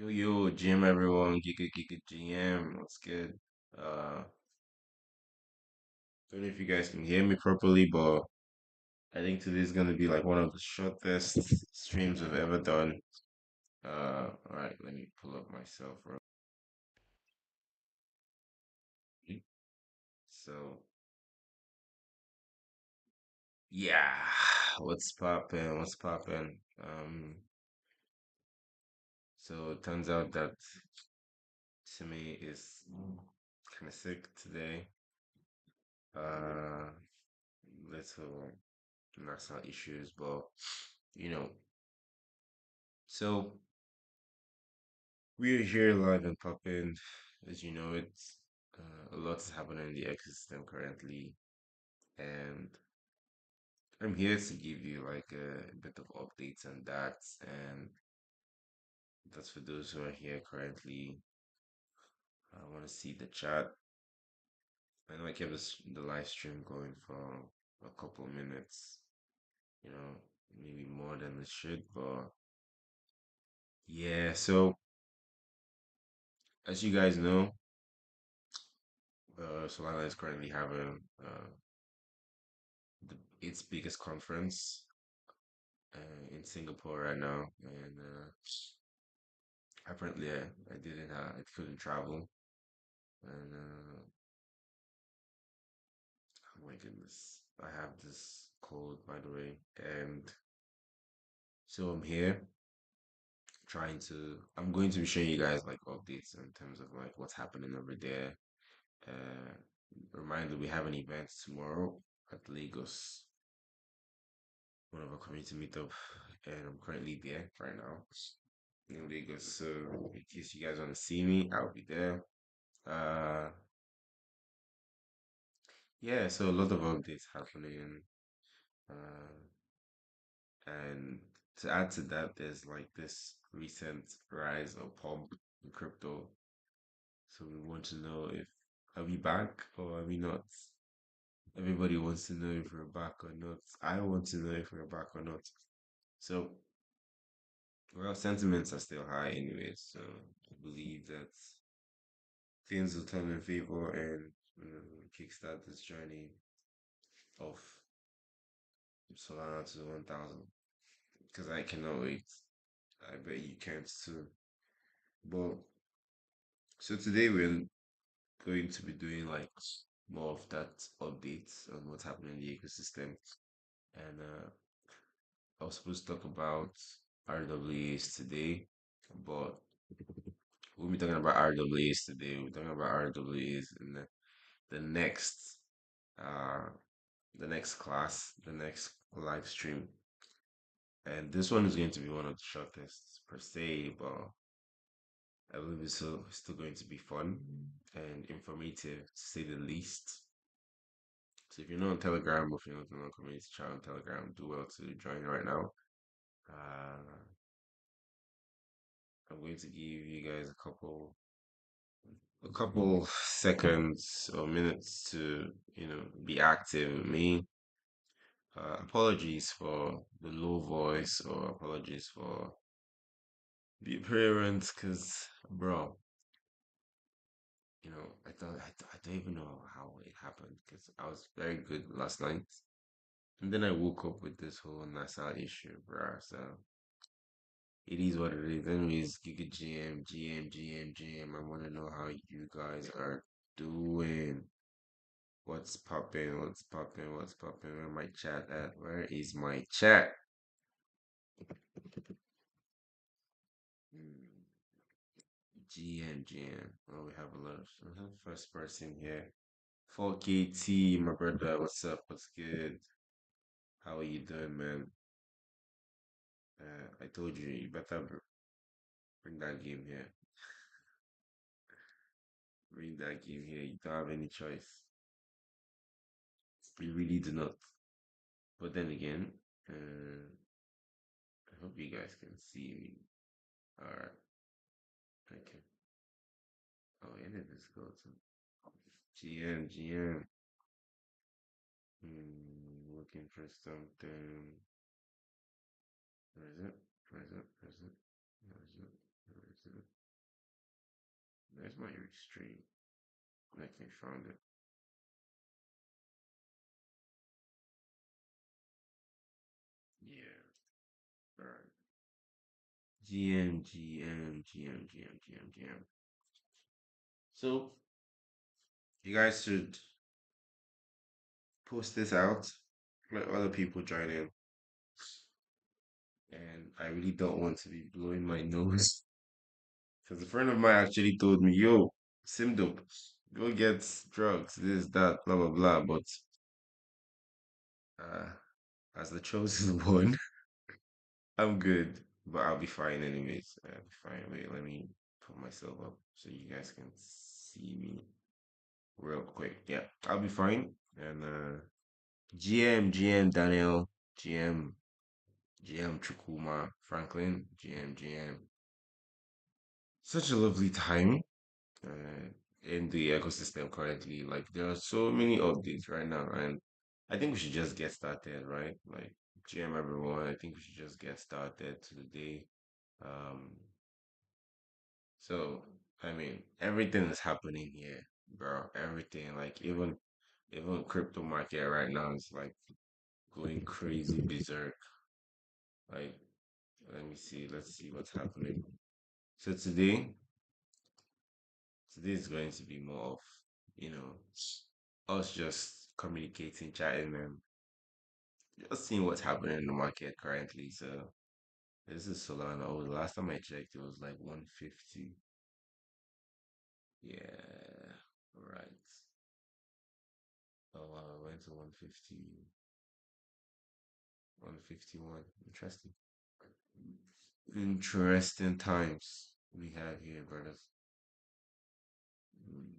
Yo, Jim, everyone, Giga GM, what's good? Don't know if you guys can hear me properly, but I think today's gonna be like one of the shortest streams we've ever done. All right, let me pull up myself real quick. So, yeah, what's poppin'? What's poppin'? So it turns out that Timmy is kind of sick today. Uh, little personal issues, but you know, so. We are here live and popping. As you know, it's a lot is happening in the ecosystem currently, and I'm here to give you like a bit of updates on that. And that's for those who are here currently. I want to see the chat. I know I kept the live stream going for a couple of minutes, you know, maybe more than it should, but yeah. So as you guys know, Solana is currently having its biggest conference in Singapore right now, and apparently I didn't I couldn't travel, and oh my goodness, I have this cold by the way, and so I'm here trying to. I'm going to be showing you guys like updates in terms of like what's happening over there. Uh, Reminder, we have an event tomorrow at Lagos, one of our community meetup, and I'm currently there right now in Lagos. So in case you guys want to see me, I'll be there. Uh, yeah, so a lot of updates happening. Uh, and to add to that, there's like this recent rise or pump in crypto. So we want to know if are we back or are we not? Everybody wants to know if we're back or not. I want to know if we're back or not. So, well, sentiments are still high anyways. So I believe that things will turn in favor and kickstart this journey of Solana to 1,000 because I cannot wait. I bet you can't too. But so today we're going to be doing like more of that updates on what's happening in the ecosystem. And I was supposed to talk about RWAs today, but we'll be talking about RWAs today. We're talking about RWAs in the next uh the next class, the next live stream. And this one is going to be one of the shortest per se, but I believe it's still going to be fun and informative to say the least. So if you're not on Telegram or if you're not on community chat on Telegram, do well to join right now. Uh, I'm going to give you guys a couple seconds or minutes to be active with me. Apologies for the low voice or apologies for the appearance, cause bro, I don't even know how it happened because I was very good last night. And then I woke up with this whole NASA issue, bro. So it is what it is. Anyways, Giga GM. I want to know how you guys are doing. What's popping? What's popping? What's popping? Where my chat at? Where is my chat? Hmm, GM. Oh, we have a lot of first person here. 4KT, my brother. What's up? What's good? How are you doing, man? I told you, you better bring that game here. Read that game here. You don't have any choice. You really do not. But then again, I hope you guys can see me. All right. Okay. Oh, and it is go to GM. Looking for something. Where is it? Where is it? Where is it? Where is it? Where is it? There's my stream. Okay, found it. Yeah. All right. GM. So you guys should post this out. Let other people join in. And I really don't want to be blowing my nose. Because a friend of mine actually told me, yo, Simdope, go get drugs, this, that, blah, blah, blah. But uh, as the chosen one, I'm good. But I'll be fine anyways. I'll be fine. Wait, let me put myself up so you guys can see me real quick. Yeah, I'll be fine. And GM Daniel, GM Chukuma Franklin, GM. Such a lovely time uh, in the ecosystem currently. Like there are so many updates right now, and I think we should just get started, right? Like GM everyone, I think we should just get started today. Um, so I mean, everything is happening here, bro. Everything, like even crypto market right now is like going crazy berserk. Like, let me see, let's see what's happening. So today is going to be more of, you know, us just communicating, chatting, and just seeing what's happening in the market currently. So this is Solana. Oh, the last time I checked, it was like 150. Yeah, right. Oh, wow, I went to 150, 151. Interesting. Interesting times we have here, brothers. Mm,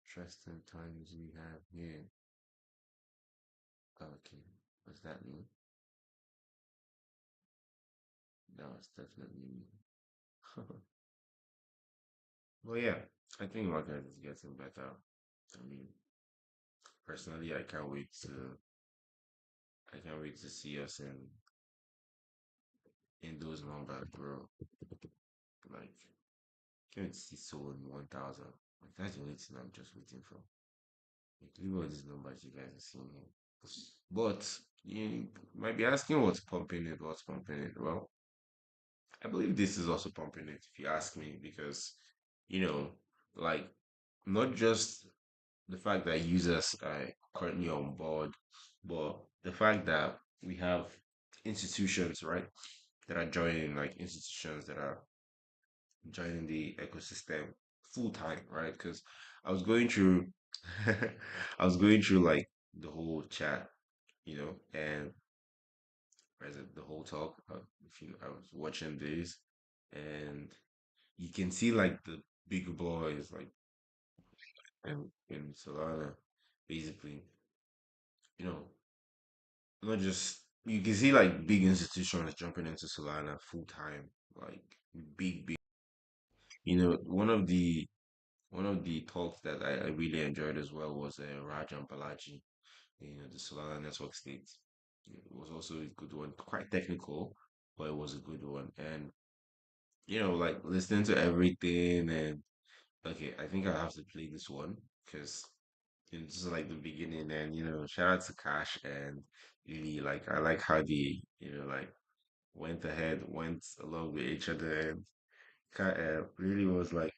Interesting times we have here. Okay, what's that mean? No, it's definitely me. Well, yeah, I think market is getting better. I mean, personally, I can't wait to see us in those numbers, bro. Like, can't wait to see Soul in 1,000. Like, that's the only thing I'm just waiting for. Like, leave all these numbers you guys are seeing here. But you might be asking what's pumping it. Well, I believe this is also pumping it, if you ask me, because like not just the fact that users are currently on board, but the fact that we have institutions, right, that are joining, like institutions that are joining the ecosystem full time, right? Because I was going through, I was going through like the whole chat, and as the whole talk. If you, I was watching this, and you can see like the big boys, like in Solana, basically, you know, not just you can see like big institutions jumping into Solana full time, like big. One of the talks that I really enjoyed as well was Rajan Balaji, the Solana Network State. It was also a good one, quite technical, but it was a good one. And like listening to everything, and okay, I think I have to play this one because this is like the beginning. And shout out to Cash and Lily. Like I like how they like went along with each other, and really was like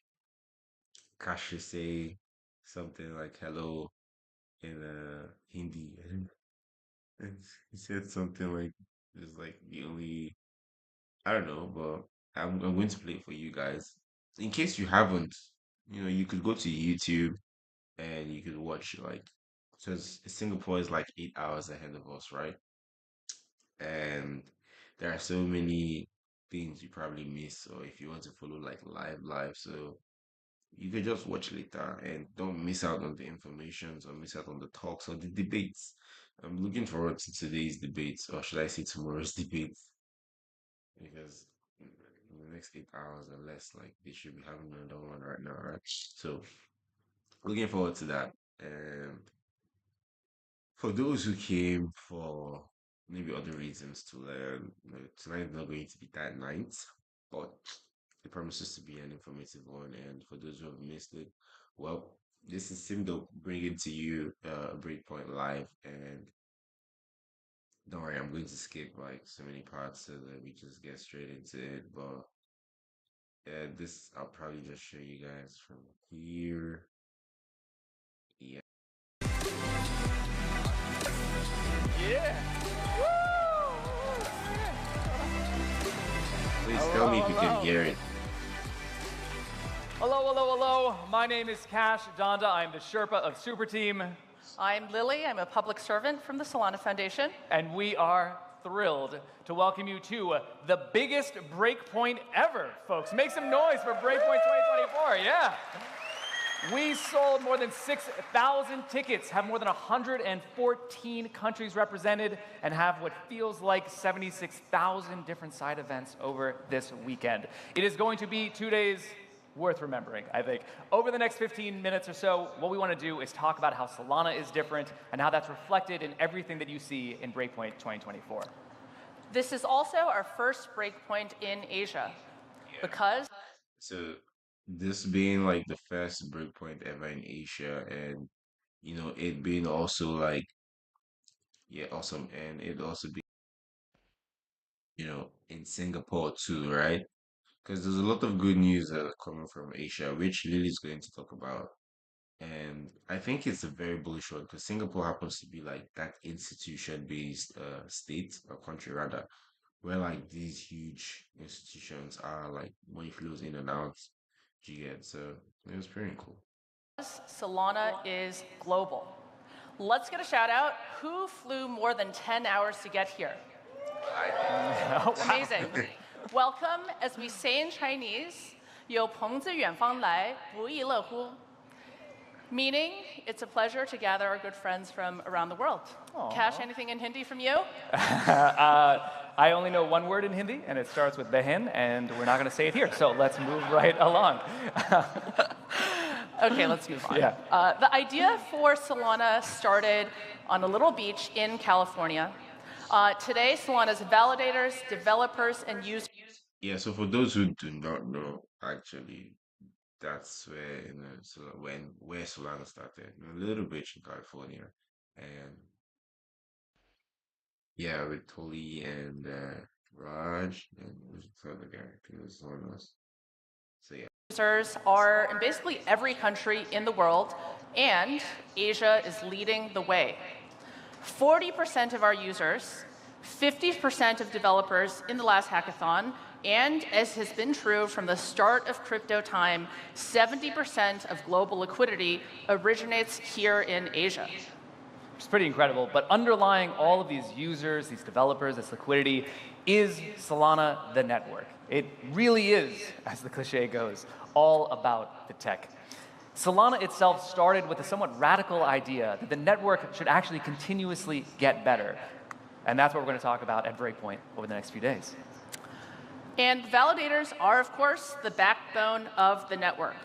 Cash should say something like hello in Hindi, and he said something like it's like the only I don't know, but I'm going to play it for you guys in case you haven't. You could go to YouTube and you could watch like because Singapore is like 8 hours ahead of us, right? And there are so many. things you probably miss, or if you want to follow like live, so you could just watch later and don't miss out on the informations or miss out on the talks or the debates. I'm looking forward to today's debates, or should I say tomorrow's debates, because in the next 8 hours or less, like they should be having another one right now, right? So looking forward to that. And for those who came for maybe other reasons to learn, tonight is not going to be that night, but it promises to be an informative one. And for those who have missed it, well, this is Simdo bringing to you a Breakpoint live. And don't worry, I'm going to skip like so many parts so that we just get straight into it. But this I'll probably just show you guys from here. Yeah, Yeah. please tell me Hello, if you can hello. hear it. Hello, hello, hello. My name is Cash Donda. I'm the Sherpa of Super Team, I'm Lily. I'm a public servant from the Solana Foundation. and we are thrilled to welcome you to the biggest breakpoint ever, folks. Make some noise for Breakpoint 2024. Yeah. We sold more than 6,000 tickets, have more than 114 countries represented, and have what feels like 76,000 different side events over this weekend. It is going to be 2 days worth remembering, I think. Over the next 15 minutes or so, what we want to do is talk about how Solana is different and how that's reflected in everything that you see in Breakpoint 2024. This is also our first breakpoint in Asia because So this being like the first breakpoint ever in Asia, and it being also like, yeah, awesome, and it also be in Singapore too, right? Because there's a lot of good news that are coming from Asia, which Lily's going to talk about. And I think it's a very bullish one because Singapore happens to be like that institution-based state or country rather, where like these huge institutions are like money flows in and out. You get so it was pretty cool. Solana is global. Let's get a shout out. Who flew more than 10 hours to get here? Amazing. Welcome, as we say in Chinese, 有朋自远方来，不亦乐乎. Meaning, it's a pleasure to gather our good friends from around the world. Cash, anything in Hindi from you? I only know one word in Hindi, and it starts with behin, and we're not going to say it here, so let's move right along. Okay, let's move on. Yeah. The idea for Solana started on a little beach in California. Today, Solana's validators, developers, and users. Yeah, so for those who do not know, actually, that's where where Solana started, a little bit in California, and yeah, with Tolly and Raj and who's the other guy? I think it was someone else. So yeah. Users are in basically every country in the world, and Asia is leading the way. 40% of our users, 50% of developers in the last hackathon, and as has been true from the start of crypto time, 70% of global liquidity originates here in Asia. It's pretty incredible, but underlying all of these users, these developers, this liquidity, is Solana the network. It really is, as the cliche goes, all about the tech. Solana itself started with a somewhat radical idea that the network should actually continuously get better. And that's what we're going to talk about at Breakpoint over the next few days. And validators are, of course, the backbone of the network.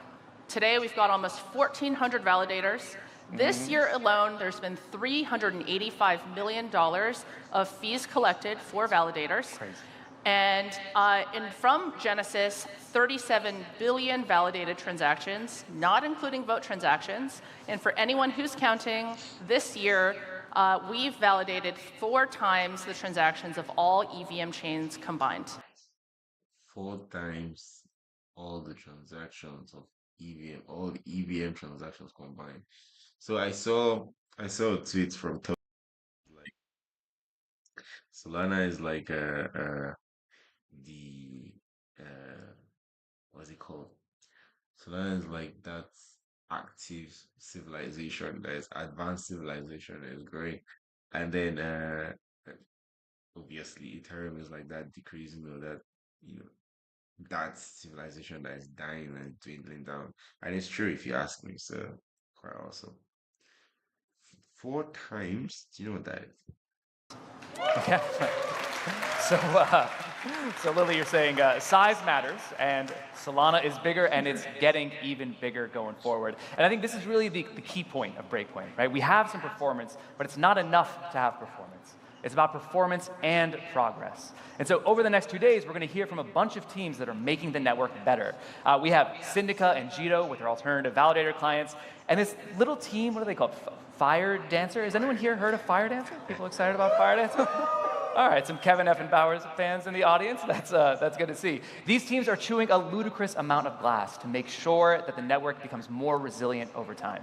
Today, we've got almost 1,400 validators. This year alone, there's been $385 million of fees collected for validators. Crazy. And from Genesis, 37 billion validated transactions, not including vote transactions. And for anyone who's counting, this year, we've validated 4 times the transactions of all EVM chains combined. 4 times all the transactions of EVM, all the EVM transactions combined. So I saw a tweet from Tony, like Solana is like the what's it called? Solana is like that active civilization that is advanced civilization that is growing. And then obviously Ethereum is like that decreasing or that you know, that civilization that is dying and dwindling down. And it's true if you ask me, so quite awesome. 4 times? Do you know what that is? Yeah. So, so Lily, you're saying size matters, and Solana is bigger, and it's getting even bigger going forward. And I think this is really the key point of Breakpoint, right? We have some performance, but it's not enough to have performance. It's about performance and progress. And so over the next 2 days, we're going to hear from a bunch of teams that are making the network better. We have Syndica and Jito with their alternative validator clients, and this little team, what are they called? Fire Dancer? Has anyone here heard of Fire Dancer? People excited about Fire Dancer? All right, some Kevin Effenbauer's fans in the audience. That's good to see. These teams are chewing a ludicrous amount of glass to make sure that the network becomes more resilient over time.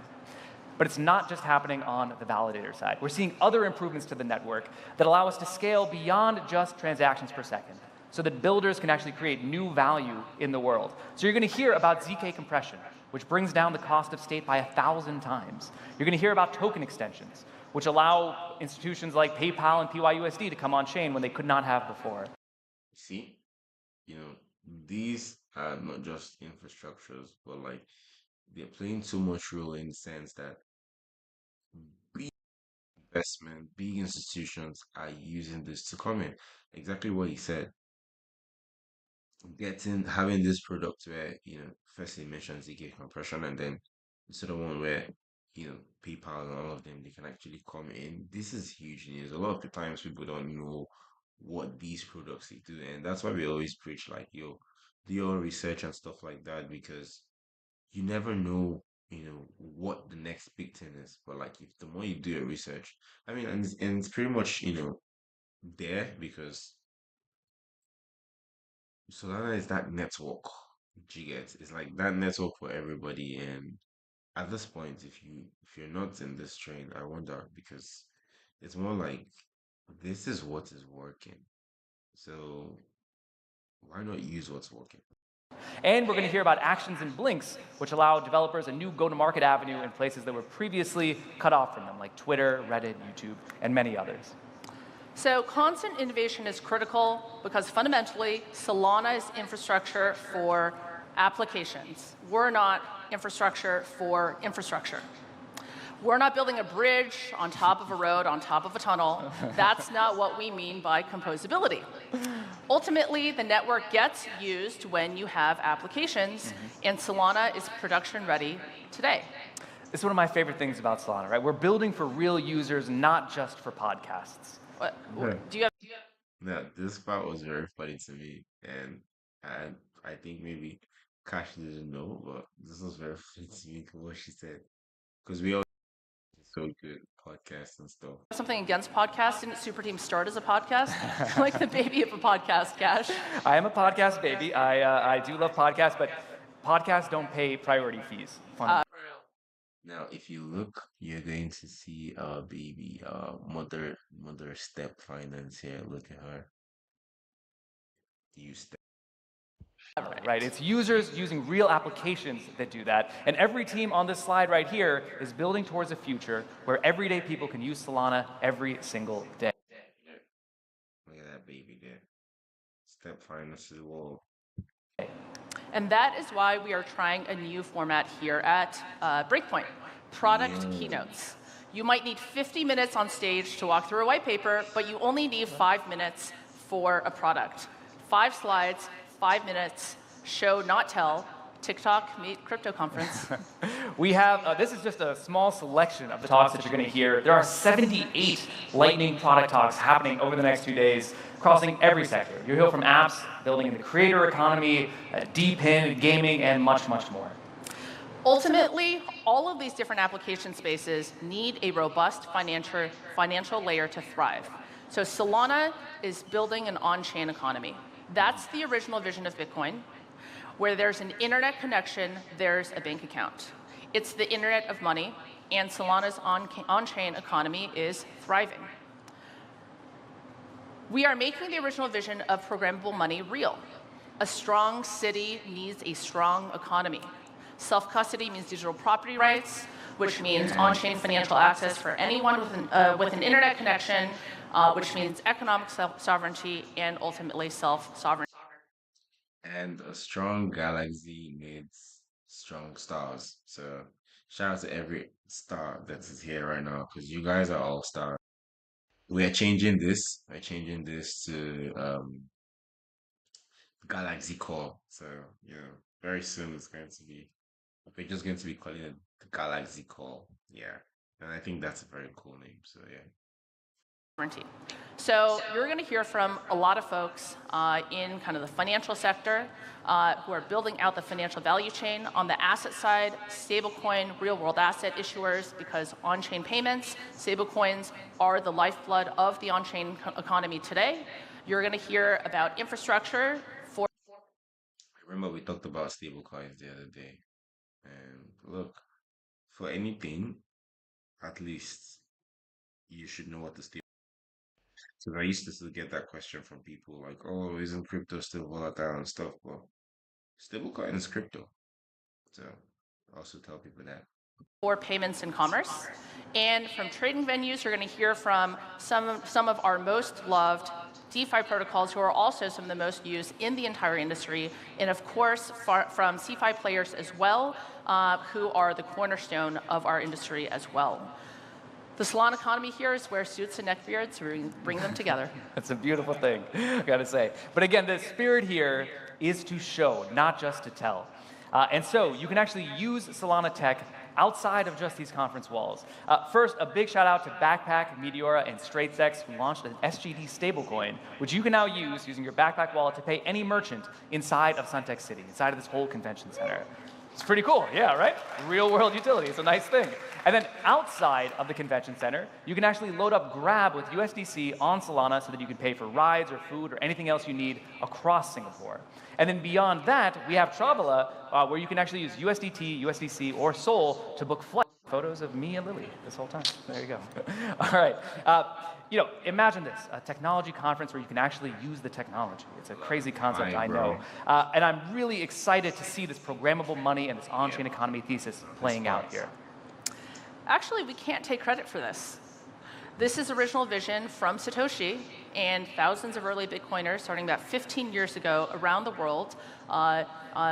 But it's not just happening on the validator side. We're seeing other improvements to the network that allow us to scale beyond just transactions per second, so that builders can actually create new value in the world. So you're going to hear about ZK compression, which brings down the cost of state by 1,000 times. You're going to hear about token extensions, which allow institutions like PayPal and PYUSD to come on chain when they could not have before. See, these are not just infrastructures, but like they're playing so much role in the sense that big investment, big institutions are using this to come in. Exactly what he said. Having this product where, first he mentions ZK compression and then it's the one where, PayPal and all of them they can actually come in. This is huge news. A lot of the times people don't know what these products they do. And that's why we always preach like, do your research and stuff like that because you never know, what the next big thing is. But like if the more you do your research, I mean, and it's pretty much, there because Solana is that network. Do you get? It's like that network for everybody. And at this point, if you're not in this train, I wonder because it's more like this is what is working. So why not use what's working? And we're going to hear about actions and blinks, which allow developers a new go-to-market avenue in places that were previously cut off from them, like Twitter, Reddit, YouTube, and many others. So constant innovation is critical because fundamentally, Solana is infrastructure for applications. We're not infrastructure for infrastructure. We're not building a bridge on top of a road, on top of a tunnel. That's not what we mean by composability. Ultimately, the network gets used when you have applications, and Solana is production ready today. This is one of my favorite things about Solana, right? We're building for real users, not just for podcasts. What, Yeah. do you have? Now, this part was very funny to me, and I think maybe Cash didn't know, but this was very funny to me what she said because we all so good podcasts and stuff. Something against podcasts? Didn't Super Team start as a podcast? Like the baby of a podcast, Cash. I am a podcast baby. I do love podcasts, but podcasts don't pay priority fees. Now, if you look, you're going to see our baby, mother step finance here. Look at her. You step. Right, it's users using real applications that do that. And every team on this slide right here is building towards a future where everyday people can use Solana every single day. Look at that baby there. Step finance to the wall. And that is why we are trying a new format here at Breakpoint, product keynotes. You might need 50 minutes on stage to walk through a white paper, but you only need 5 minutes for a product. 5 slides, 5 minutes, show, not tell, TikTok, meet, crypto conference. We have, this is just a small selection of the talks that you're going to hear. There are 78 lightning product talks happening over the next 2 days, crossing every sector. You'll hear from apps, building in the creator economy, deep in gaming, and much, much more. Ultimately, all of these different application spaces need a robust financial layer to thrive. So Solana is building an on-chain economy. That's the original vision of Bitcoin. Where there's an internet connection, there's a bank account. It's the internet of money, and Solana's on-chain economy is thriving. We are making the original vision of programmable money real. A strong city needs a strong economy. Self-custody means digital property rights, which means on-chain financial access for anyone with an internet connection, which means economic sovereignty and ultimately self-sovereignty. And a strong galaxy needs strong stars. So shout out to every star that is here right now because you guys are all stars. We're changing this. We're changing this to Galaxy Core. So, very soon it's going to be we're just going to be calling it the Galaxy Core. Yeah. And I think that's a very cool name. So yeah. Sovereignty. So you're going to hear from a lot of folks in kind of the financial sector who are building out the financial value chain. On the asset side, stablecoin, real-world asset issuers, because on-chain payments, stablecoins are the lifeblood of the on-chain economy today. You're going to hear about infrastructure for Remember we talked about stablecoins the other day. And look, for anything, at least you should know what the stable. So I used to still get that question from people like, "Oh, isn't crypto still volatile and stuff?" Well, stablecoin is crypto, so I also tell people that. for payments and commerce. And from trading venues, you're going to hear from some of our most loved DeFi protocols who are also some of the most used in the entire industry. And of course, from CeFi players as well, who are the cornerstone of our industry as well. The Solana economy here is where suits and neckbeards bring them together. That's a beautiful thing, I gotta say. But again, the spirit here is to show, not just to tell. And so you can actually use Solana tech outside of just these conference walls. First, a big shout out to Backpack, Meteora, and StraightSex, who launched an SGD stablecoin, which you can now use using your Backpack wallet to pay any merchant inside of Suntec City, inside of this whole convention center. It's pretty cool, yeah, right? Real world utility, it's a nice thing. And then outside of the convention center, you can actually load up Grab with USDC on Solana so that you can pay for rides or food or anything else you need across Singapore. And then beyond that, we have Travala, where you can actually use USDT, USDC, or Sol to book flights. Photos of me and Lily this whole time. There you go. All right. Imagine this, a technology conference where you can actually use the technology. It's a crazy concept, I know. And I'm really excited to see this programmable money and this on-chain economy thesis playing out here. Actually, we can't take credit for this. This is original vision from Satoshi and thousands of early Bitcoiners starting about 15 years ago around the world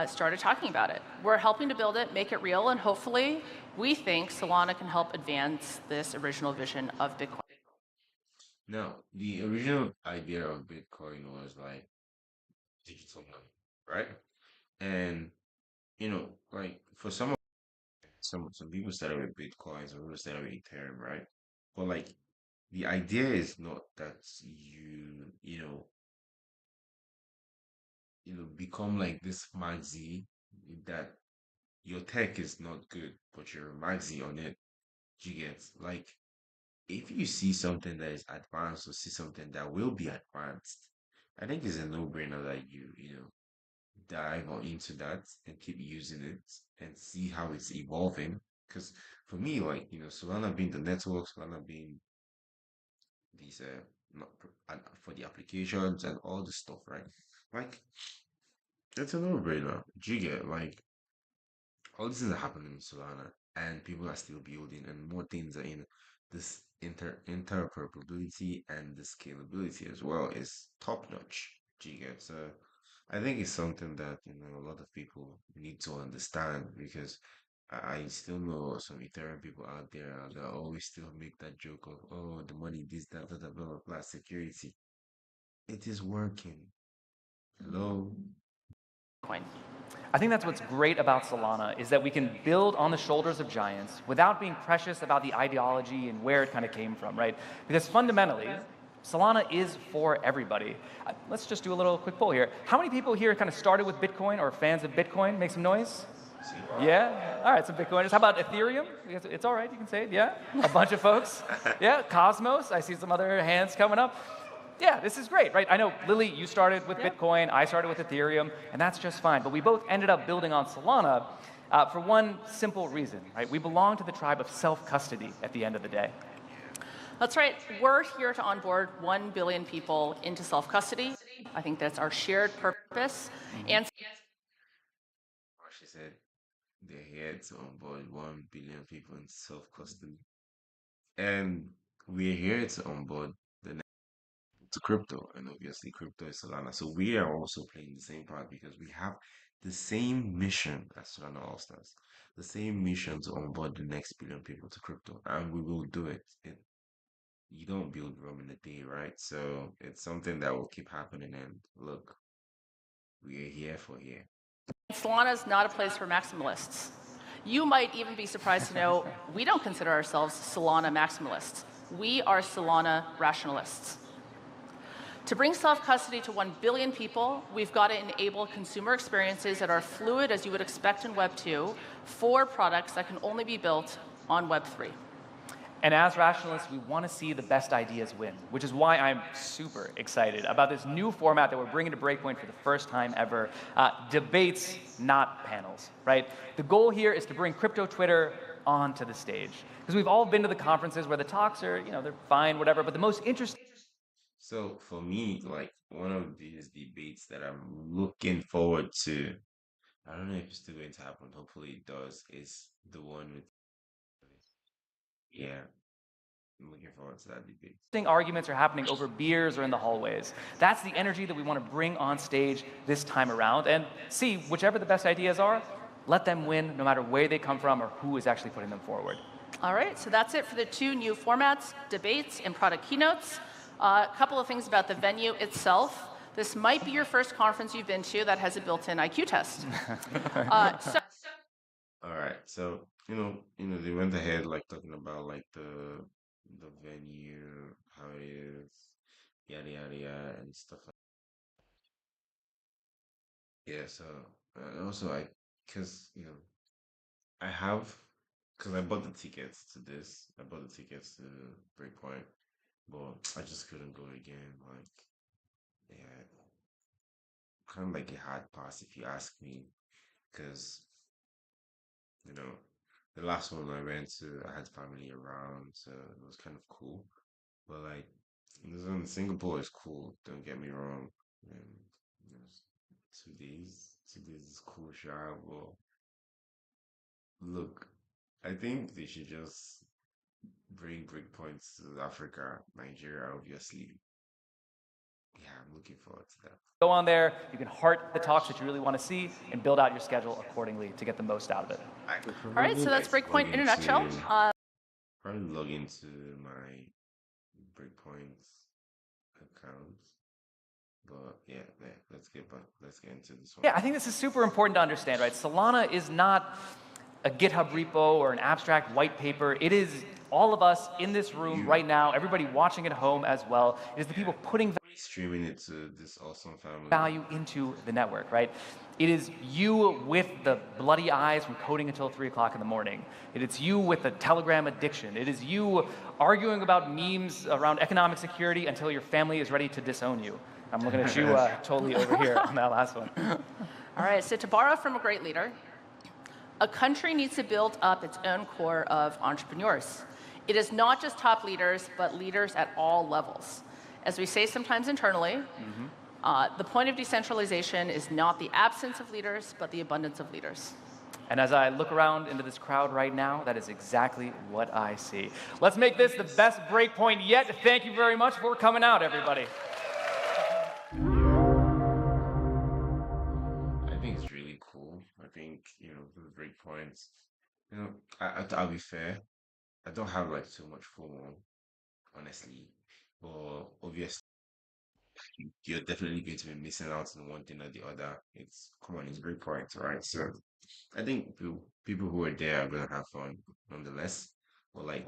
started talking about it. We're helping to build it, make it real, and hopefully we think Solana can help advance this original vision of Bitcoin. Now, the original idea of Bitcoin was like digital money, right? And like for some people started with Bitcoin, some people started with Ethereum, right? But like the idea is not that become like this maxi that your tech is not good, but you're a maxi on it. You get like if you see something that is advanced or see something that will be advanced, I think it's a no-brainer that you dive on into that and keep using it and see how it's evolving. Because for me, like Solana being the network, Solana being these not for the applications and all the stuff, right? Like it's a no-brainer. You get like all these things are happening in Solana, and people are still building, and more things are in this interoperability and the scalability as well is top notch. Do you get? So I think it's something that a lot of people need to understand because I still know some Ethereum people out there that always still make that joke of the money this that blah blah blah security. It is working. Hello. Bitcoin. I think that's what's great about Solana is that we can build on the shoulders of giants without being precious about the ideology and where it kind of came from, right? Because fundamentally, Solana is for everybody. Let's just do a little quick poll here. How many people here kind of started with Bitcoin or fans of Bitcoin? Make some noise. Yeah? All right, some Bitcoiners. How about Ethereum? It's all right, you can say it, yeah? A bunch of folks. Yeah, Cosmos. I see some other hands coming up. Yeah, this is great, right? I know, Lily, you started with Bitcoin, I started with Ethereum, and that's just fine. But we both ended up building on Solana for one simple reason, right? We belong to the tribe of self-custody at the end of the day. That's right. We're here to onboard 1 billion people into self-custody. I think that's our shared purpose. And She said they're here to onboard 1 billion people in self-custody. And we're here to onboard the next to crypto, and obviously crypto is Solana. So we are also playing the same part because we have the same mission as Solana Allstars, the same mission to onboard the next billion people to crypto, and we will do it. You don't build Rome in a day, right? So it's something that will keep happening. And look, we are here for here. Solana is not a place for maximalists. You might even be surprised to know we don't consider ourselves Solana maximalists. We are Solana rationalists. To bring self-custody to 1 billion people, we've got to enable consumer experiences that are fluid as you would expect in Web 2 for products that can only be built on Web 3. And as rationalists, we want to see the best ideas win, which is why I'm super excited about this new format that we're bringing to Breakpoint for the first time ever. Debates, not panels, right? The goal here is to bring crypto Twitter onto the stage. Because we've all been to the conferences where the talks are, they're fine, whatever, but the most interesting. So for me, like one of these debates that I'm looking forward to, I don't know if it's still going to happen. Hopefully it does. Is the one with, yeah, I'm looking forward to that debate. Arguments are happening over beers or in the hallways. That's the energy that we want to bring on stage this time around, and see whichever the best ideas are, let them win no matter where they come from or who is actually putting them forward. All right, so that's it for the 2 new formats, debates and product keynotes. A couple of things about the venue itself. This might be your first conference you've been to that has a built-in IQ test. All right, so they went ahead like talking about like the venue, how it is, yada yada yada, and stuff like. Yeah, so also cause I have, cause I bought the tickets to this. I bought the tickets to Breakpoint, but I just couldn't go again. Like, yeah, kind of like a hard pass if you ask me, because you know the last one I went to, I had family around, so it was kind of cool. But like, this one in Singapore is cool. Don't get me wrong. And, you know, 2 days, 2 days is cool, sure. But look, I think they should just bring breakpoints to Africa, Nigeria, obviously. Yeah, I'm looking forward to that. Go on there, you can heart the talks that you really want to see, and build out your schedule accordingly to get the most out of it. All right, so that's Breakpoint in a nutshell. Probably log into my Breakpoints account. But yeah, let's get into this one. Yeah, I think this is super important to understand, right? Solana is not a GitHub repo or an abstract white paper. It is all of us in this room right now, everybody watching at home as well. It is the people putting Streaming it to this awesome family. value into the network, right? It is you with the bloody eyes from coding until 3 o'clock in the morning. It's you with the Telegram addiction. It is you arguing about memes around economic security until your family is ready to disown you. I'm looking at you totally over here on that last one. All right, so to borrow from a great leader, a country needs to build up its own core of entrepreneurs. It is not just top leaders, but leaders at all levels. As we say sometimes internally, the point of decentralization is not the absence of leaders, but the abundance of leaders. And as I look around into this crowd right now, that is exactly what I see. Let's make this the best breakpoint yet. Thank you very much for coming out, everybody. I think it's really cool. I think, the breakpoints, I'll be fair. I don't have like so much FOMO, honestly. But obviously, you're definitely going to be missing out on one thing or the other. Come on, it's breakpoints, right? So I think people who are there are gonna have fun nonetheless. But like,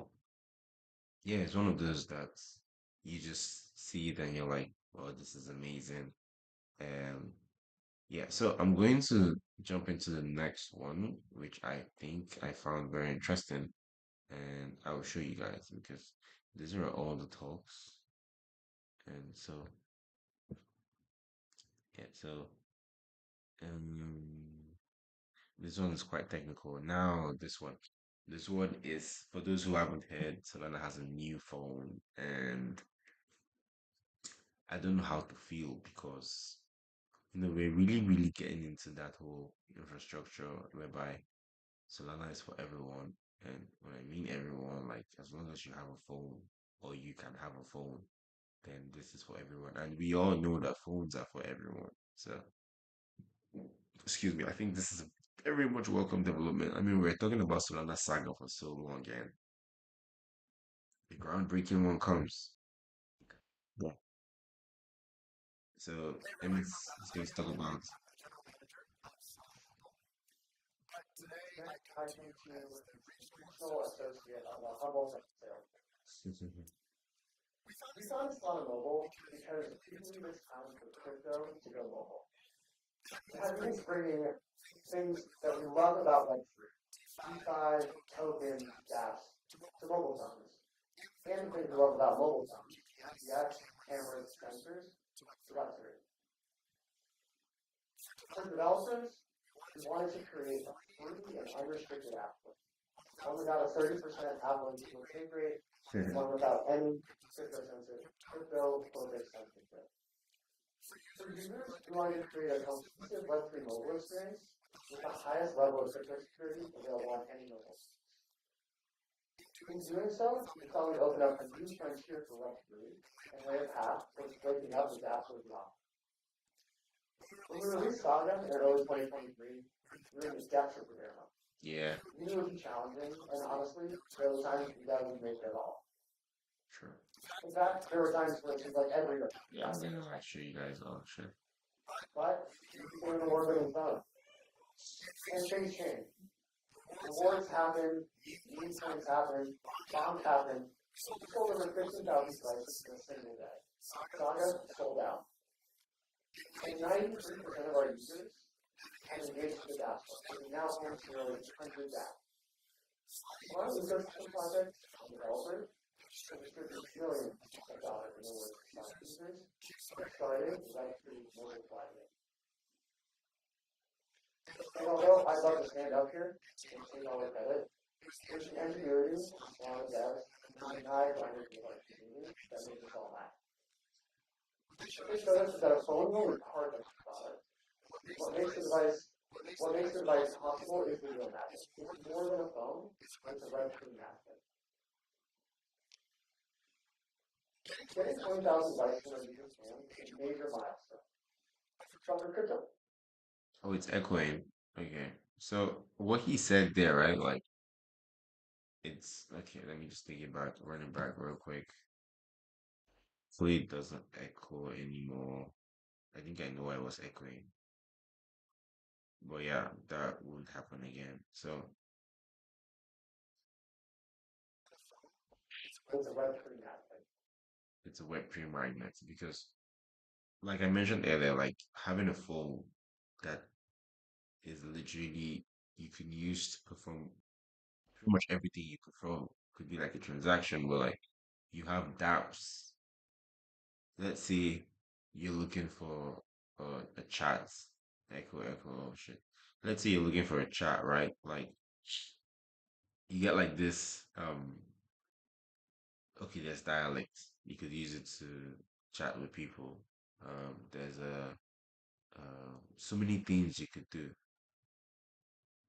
yeah, it's one of those that you just see it and you're like, oh, this is amazing. And yeah, so I'm going to jump into the next one, which I think I found very interesting, and I will show you guys because these are all the talks. And so yeah, so um this one is quite technical. Now this one is for those who haven't heard, Solana has a new phone, and I don't know how to feel because we're really, really getting into that whole infrastructure whereby Solana is for everyone. And when I mean everyone, like as long as you have a phone or you can have a phone, then this is for everyone. And we all know that phones are for everyone. So, excuse me, I think this is a very much welcome development. I mean, we're talking about Solana Saga for so long, and the groundbreaking one comes. Yeah. So, let's talk about. Next, I came to regional associate of the Hubble sales. We found Solana mobile because people need this time for crypto to go mobile. It has been bringing things that we love about Web3, DeFi, tokens, dApps, to mobile phones. And the things we love about mobile phones, GPS, cameras, sensors, to Web3. For developers, we wanted to create a free and unrestricted app. One without a 30% Apple take rate, one without any crypto-phobic censorship. For users, we wanted to create a cohesive Web3 mobile experience with the highest level of crypto security available on any mobile. In doing so, we thought we'd open up a new frontier for Web3 and lay a path towards breaking up the absolute wrong. When we released Saga in early 2023, we were in the depths of the era. Yeah, We knew it would be challenging, and honestly, there were times we thought we'd make it all. sure. In fact, there were times where it seemed like every day. Yeah, I'm gonna show you guys all. Sure. But we became an award-winning phone. And things changed. Rewards happened, meme points happened, bombs happened. We sold over 15,000 devices in a single day. Saga sold out. And 93% of our users have engaged with the dashboard. So we now own nearly 100 apps. One ecosystem project, developers, distribute millions of dollars in awards to Slack users, started Web3 mobile flagship. And although I'd love to stand up here and take all the credit, it was the ingenuity and small devs and the high finders of our community that made this all happen. They showed us that a phone will is part of the product. What makes the device possible is the real magic. It's more than a phone, it's a Web3 magic. Getting 20,000 devices in a user's hand is a major milestone. But for crypto, Oh, it's echoing. Okay. So what he said there, right? Like it's okay. Let me just think about running back real quick. Hopefully it doesn't echo anymore. I think I know why it was echoing. But yeah, that would happen again. So it's a Web3 magic. it's a Web3 magnet because, like I mentioned earlier, like having a phone that is literally you can use to perform pretty much everything you perform could be like a transaction where like you have dApps. Let's say you're looking for a chat. Echo, shit. Let's say you're looking for a chat, right? Like you get like this okay, there's dialects. You could use it to chat with people. There's so many things you could do.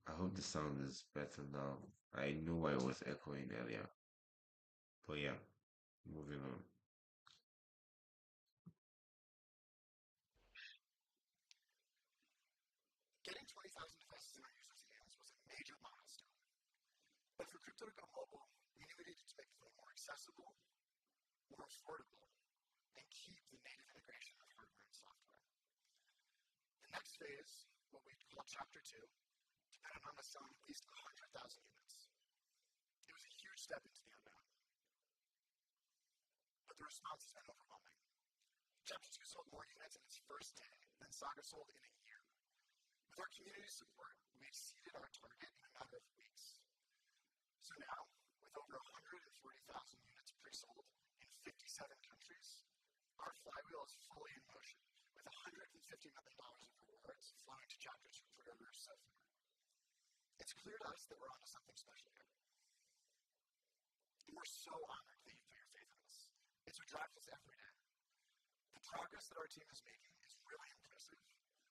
I hope the sound is better now. I know why it was echoing earlier. But yeah, moving on. Getting 20,000 devices in our users' hands was a major milestone. But for crypto to go mobile, we knew we needed to make the phone more accessible, more affordable, and keep the native integration of hardware and software. The next phase, what we call Chapter 2, depended on us selling at least 100,000 units. It was a huge step into the unknown. But the response has been overwhelming. Chapter 2 sold more units in its first day than Saga sold in a year. With our community support, we exceeded our target in a matter of weeks. So now, with over 140,000 units pre-sold in 57 countries, our flywheel is fully in motion, with $150 million of rewards flowing to Chapter 2 pre-orders so far. It's clear to us that we're onto something special here. And we're so honored that you put your faith in us. It's what drives us every day. The progress that our team is making is really impressive,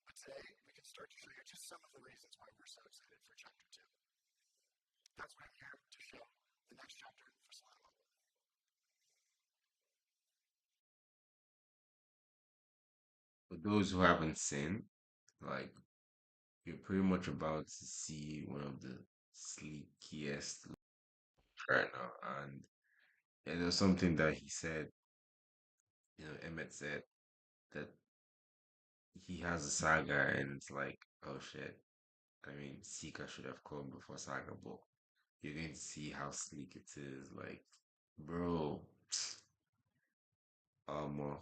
but today we can start to show you just some of the reasons why we're so excited for Chapter 2. That's why I'm here to show the next chapter for Solana. for those who haven't seen, like you're pretty much about to see one of the sleekiest right now. And there's something that he said, Emmett said that he has a saga, and it's like, oh shit. I mean, Sika should have come before Saga, but you're going to see how sleek it is. Like, bro, um,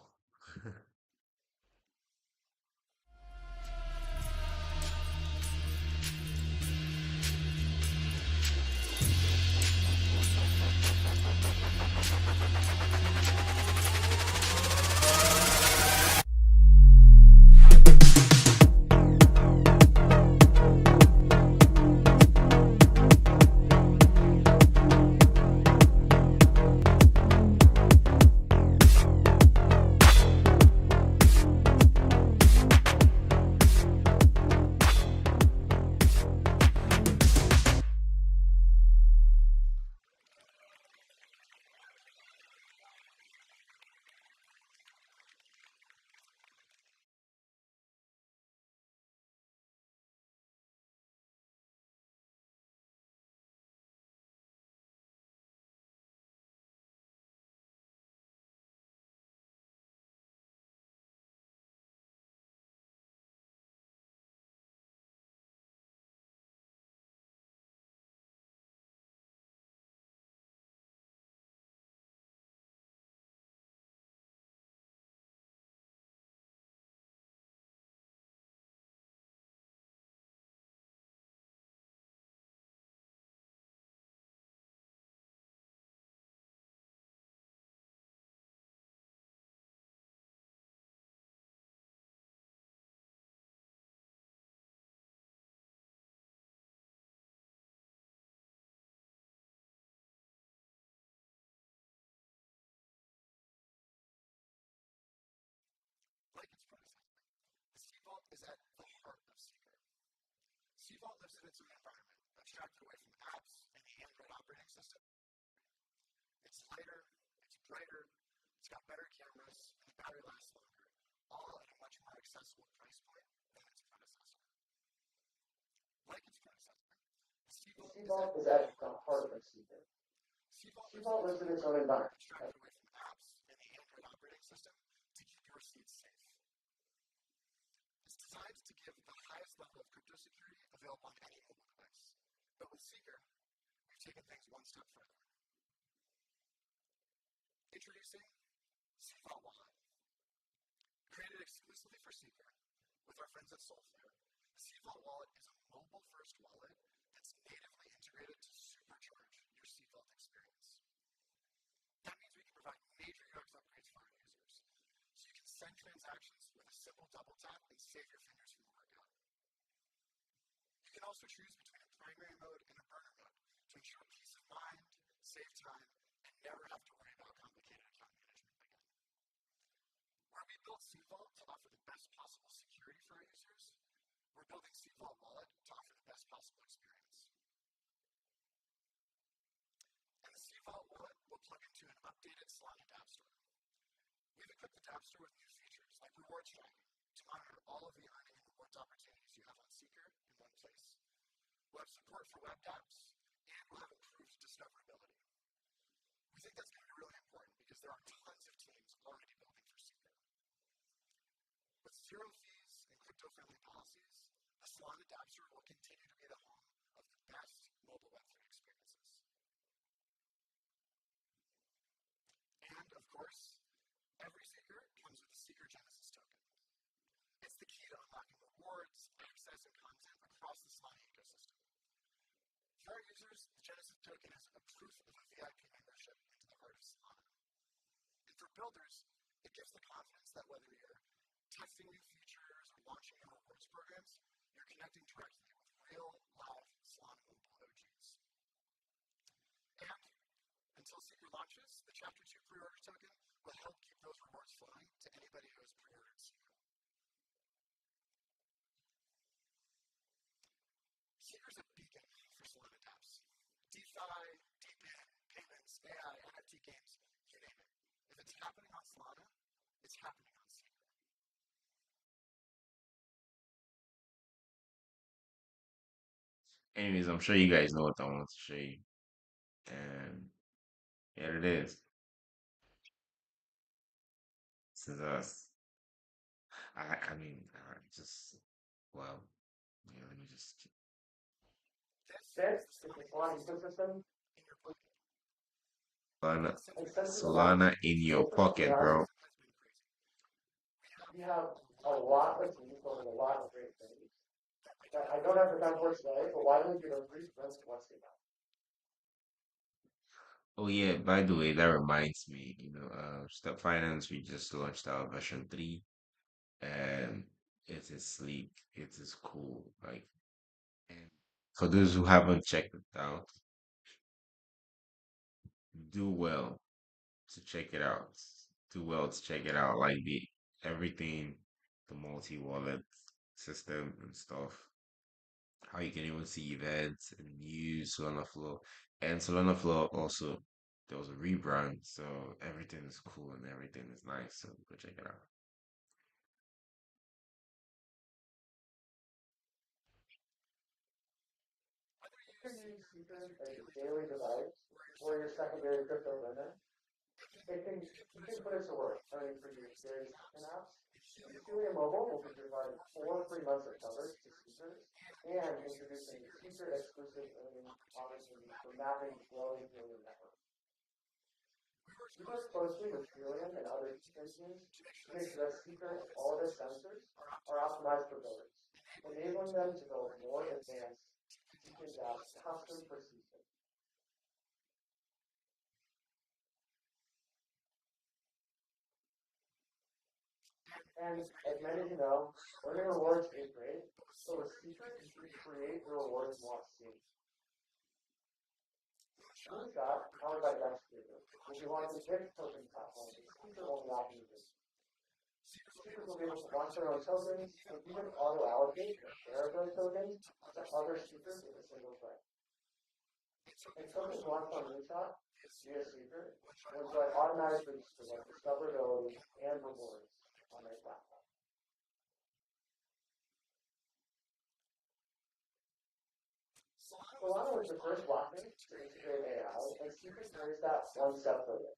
Like its predecessor, the Sea Vault is at the heart of Seeker. Sea Vault lives in its own environment, abstracted away from apps and the Android operating system. It's lighter, it's brighter, it's got better cameras, and the battery lasts longer, all at a much more accessible price point than its predecessor. Like its predecessor, the Sea The Vault Sea is at Vault is the at heart the of heart Seeker. of Seeker. Sea Vault Sea lives in Vault its lives own in its own environment, environment. abstracted away from apps and the Android operating system to keep your seeds safe. It's designed to give the highest level of crypto security available on any mobile device. But with Seeker, we've taken things one step further. Introducing Sea Vault Wallet. Created exclusively for Seeker with our friends at Solflare, the Sea Vault Wallet is a mobile-first wallet that's natively integrated to supercharge your Sea Vault experience. That means we can provide major UX upgrades for our users, so you can send transactions with a simple double tap and save your fingers from the workout. You can also choose between a primary mode and a burner mode to ensure peace of mind, save time, and never have to worry about complicated account management again. Where we built Sea Vault to offer the best possible security for our users, we're building Sea Vault Wallet to offer the best possible experience. And the Sea Vault Wallet will plug into an updated Solana dApp Store. We've equipped the dApp Store with new features like rewards tracking to monitor all of the earning and rewards opportunities you have on Seeker in one place. We'll have support for web dApps, and we'll have improved discoverability. We think that's going to be really important because there are tons of teams already building for Seeker. With zero fees and crypto-friendly policies, the Solana dApp Store will continue to be the home of the best mobile Web3 experiences. And, of course, every Seeker comes with a Seeker Genesis token. It's the key to unlocking rewards, access, and content across the Solana ecosystem. For our users, the Genesis token is a proof of a VIP membership into the heart of Solana. And for builders, it gives the confidence that whether you're testing new features or launching new rewards programs, you're connecting directly with real, live Solana mobile OGs. And until Seeker launches, the Chapter 2 pre-order token will help keep those rewards flowing to anybody who has pre-ordered Seeker. Seeker's a beacon for Solana dApps. DeFi, DePIN, payments, AI, NFT games, you name it. If it's happening on Solana, it's happening on Seeker. Anyways, I'm sure you guys know what I want to show you. And here it is. This is us. I mean, just well, yeah. Let me just. This is the Solana ecosystem in your pocket. Solana, And since it allows Solana in to your open pocket, APIs, bro. we have a lot of teams building a lot of great things that I don't have the time for today, but why don't we give a brief glimpse of what's to come? Oh yeah, by the way, that reminds me, Step Finance, we just launched our version 3 and it is sleek, it is cool. Like, and for those who haven't checked it out, do well to check it out. Do well to check it out. Like the everything, the multi-wallet system and stuff. How you can even see events and news, Solana Flow. And Solana Flow also there was a rebrand, so everything is cool and everything is nice. So go check it out. Whether you use Seekers as your daily device or your secondary crypto limit, you can put it to work earning for your various token apps. Helium Mobile will be providing 4 free months of coverage to Seekers and introducing Seeker exclusive earning opportunities for mapping the growing Helium network. We work closely with Helium and other Seeker teams to make sure that Seeker and all of its sensors are optimized for builders, enabling them to build more advanced token apps custom for Seeker. And as many of you know, earning rewards is great, but with Seeker, you can create the rewards you want to see. Moonshot, powered by Dexter, will be launching its token platform with Seeker-only optimization. Seekers will be able to launch their own tokens and even auto-allocate a share of those tokens to other Seekers with a single click. And tokens launched on Moonshot via Seeker will enjoy automatic boosts for both discoverability and rewards on their platform. Solana was the first blockchain to integrate AI, and Seeker carries that one step further.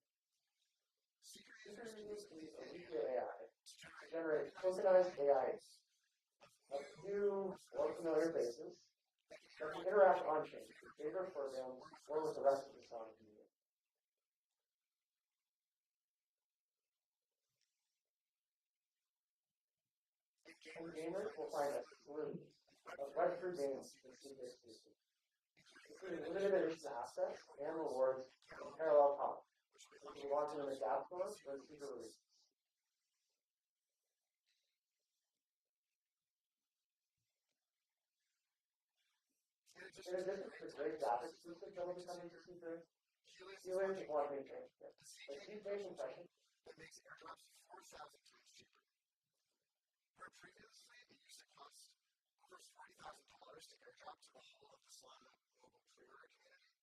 Seeker uses Alethea AI to generate tokenized AIs of new or familiar faces that can interact on-chain with favorite programs or with the rest of the Solana community. And gamers will find a slew of Web3 games in Seeker exclusive, including limited edition assets and rewards in Parallel Pop, which will be launching in the App Store when Seeker releases. In addition to the great DApp exclusive that will be coming to Seeker, Helium is launching Transcript, a deep-based compression that makes airdrops 4,000 times cheaper. Where previously it used to cost over $40,000 to airdrop to the whole of the Solana mobile pre-order community,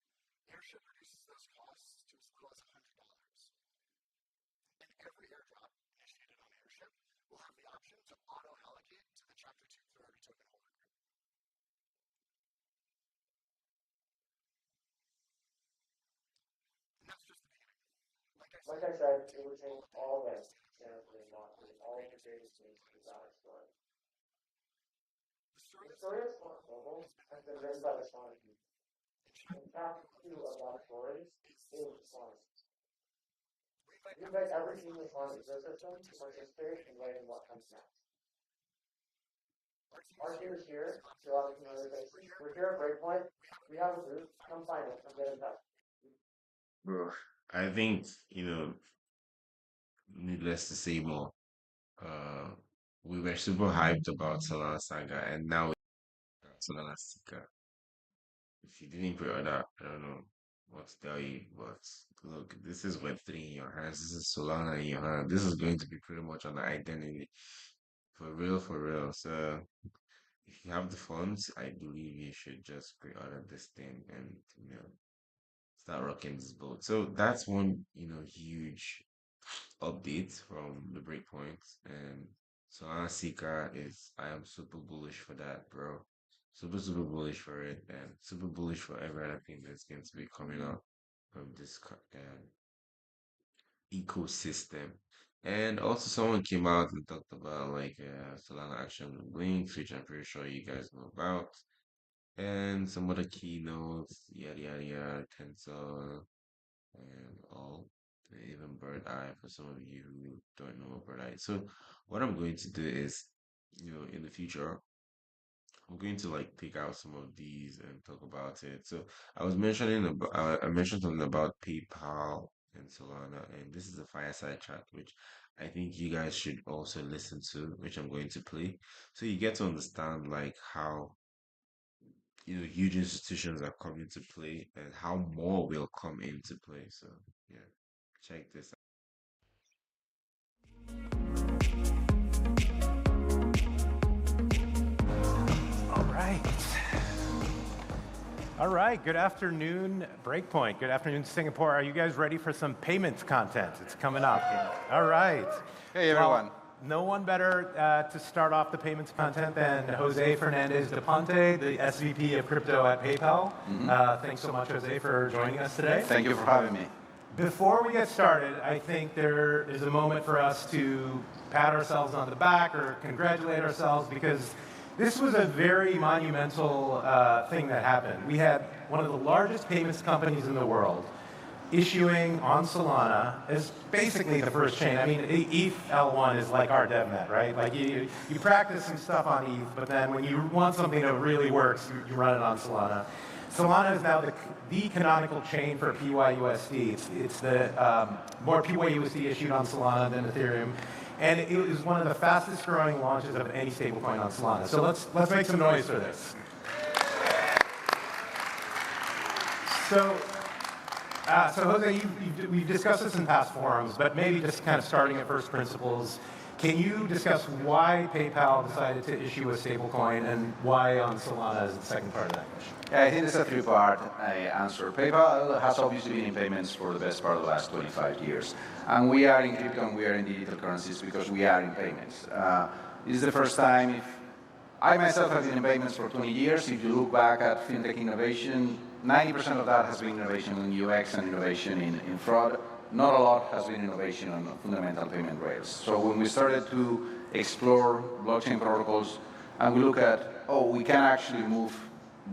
Airship reduces those costs to as little as $100. And every airdrop initiated on Airship will have the option to auto-allocate to the Chapter 2 priority token holder group. And that's just the beginning. Like I said, it would take all day to generally launch all of the greatest things to design a story. The story of Solana Mobile has been written by the Solana community. And chapter 2 of that story is Solana. We invite every team in the Solana ecosystem to participate in writing what comes next. Our team is here to allow the familiar faces. We're here at Breakpoint. We have a booth. Come find us. Come get in touch. Bro, I think, needless to say more. Uh, we were super hyped about Solana Saga, and now we got Solana Sika. If you didn't pre-order, I don't know what to tell you, but look, this is Web3 in your hands. This is Solana in your hand. This is going to be pretty much on the identity. For real, for real. So if you have the funds, I believe you should just pre-order this thing and start rocking this boat. So that's one, huge update from the breakpoints. And Solana Seeker is I am super bullish for that, bro. super bullish for it, and super bullish for every other thing that's going to be coming out from this ecosystem. And also, someone came out and talked about like Solana Action Links, which I'm pretty sure you guys know about, and some other keynotes, yada yada yada, Tensor, and all, even Bird Eye for some of you who don't know what Bird Eye is. So, what I'm going to do is, in the future, I'm going to like pick out some of these and talk about it. So I was mentioning about I mentioned something about PayPal and Solana, and this is a fireside chat, which I think you guys should also listen to, which I'm going to play. So you get to understand like how huge institutions are coming to play and how more will come into play. So yeah, check this out. All right. All right. Good afternoon, Breakpoint. Good afternoon, Singapore. Are you guys ready for some payments content? It's coming up. All right. Hey, everyone. Well, no one better to start off the payments content than Jose Fernandez de Ponte, the SVP of crypto at PayPal. Thanks so much, Jose, for joining us today. Thank you for having me. Before we get started, I think there is a moment for us to pat ourselves on the back or congratulate ourselves because this was a very monumental thing that happened. We had one of the largest payments companies in the world issuing on Solana as basically the first chain. I mean, ETH L1 is like our DevNet, right? Like you practice some stuff on ETH, but then when you want something that really works, you run it on Solana. Solana is now the canonical chain for PYUSD. It's the more PYUSD issued on Solana than Ethereum. And it is one of the fastest growing launches of any stablecoin on Solana. So let's make some noise for this. So Jose, we've discussed this in past forums, but maybe just kind of starting at first principles, can you discuss why PayPal decided to issue a stablecoin and why on Solana as the second part of that question? Yeah, I think it's a three-part answer. PayPal has obviously been in payments for the best part of the last 25 years. And we are in crypto and we are in digital currencies because we are in payments. This is the first time I myself have been in payments for 20 years. If you look back at fintech innovation, 90% of that has been innovation in UX and innovation in fraud. Not a lot has been innovation on fundamental payment rails. So when we started to explore blockchain protocols and we look at, we can actually move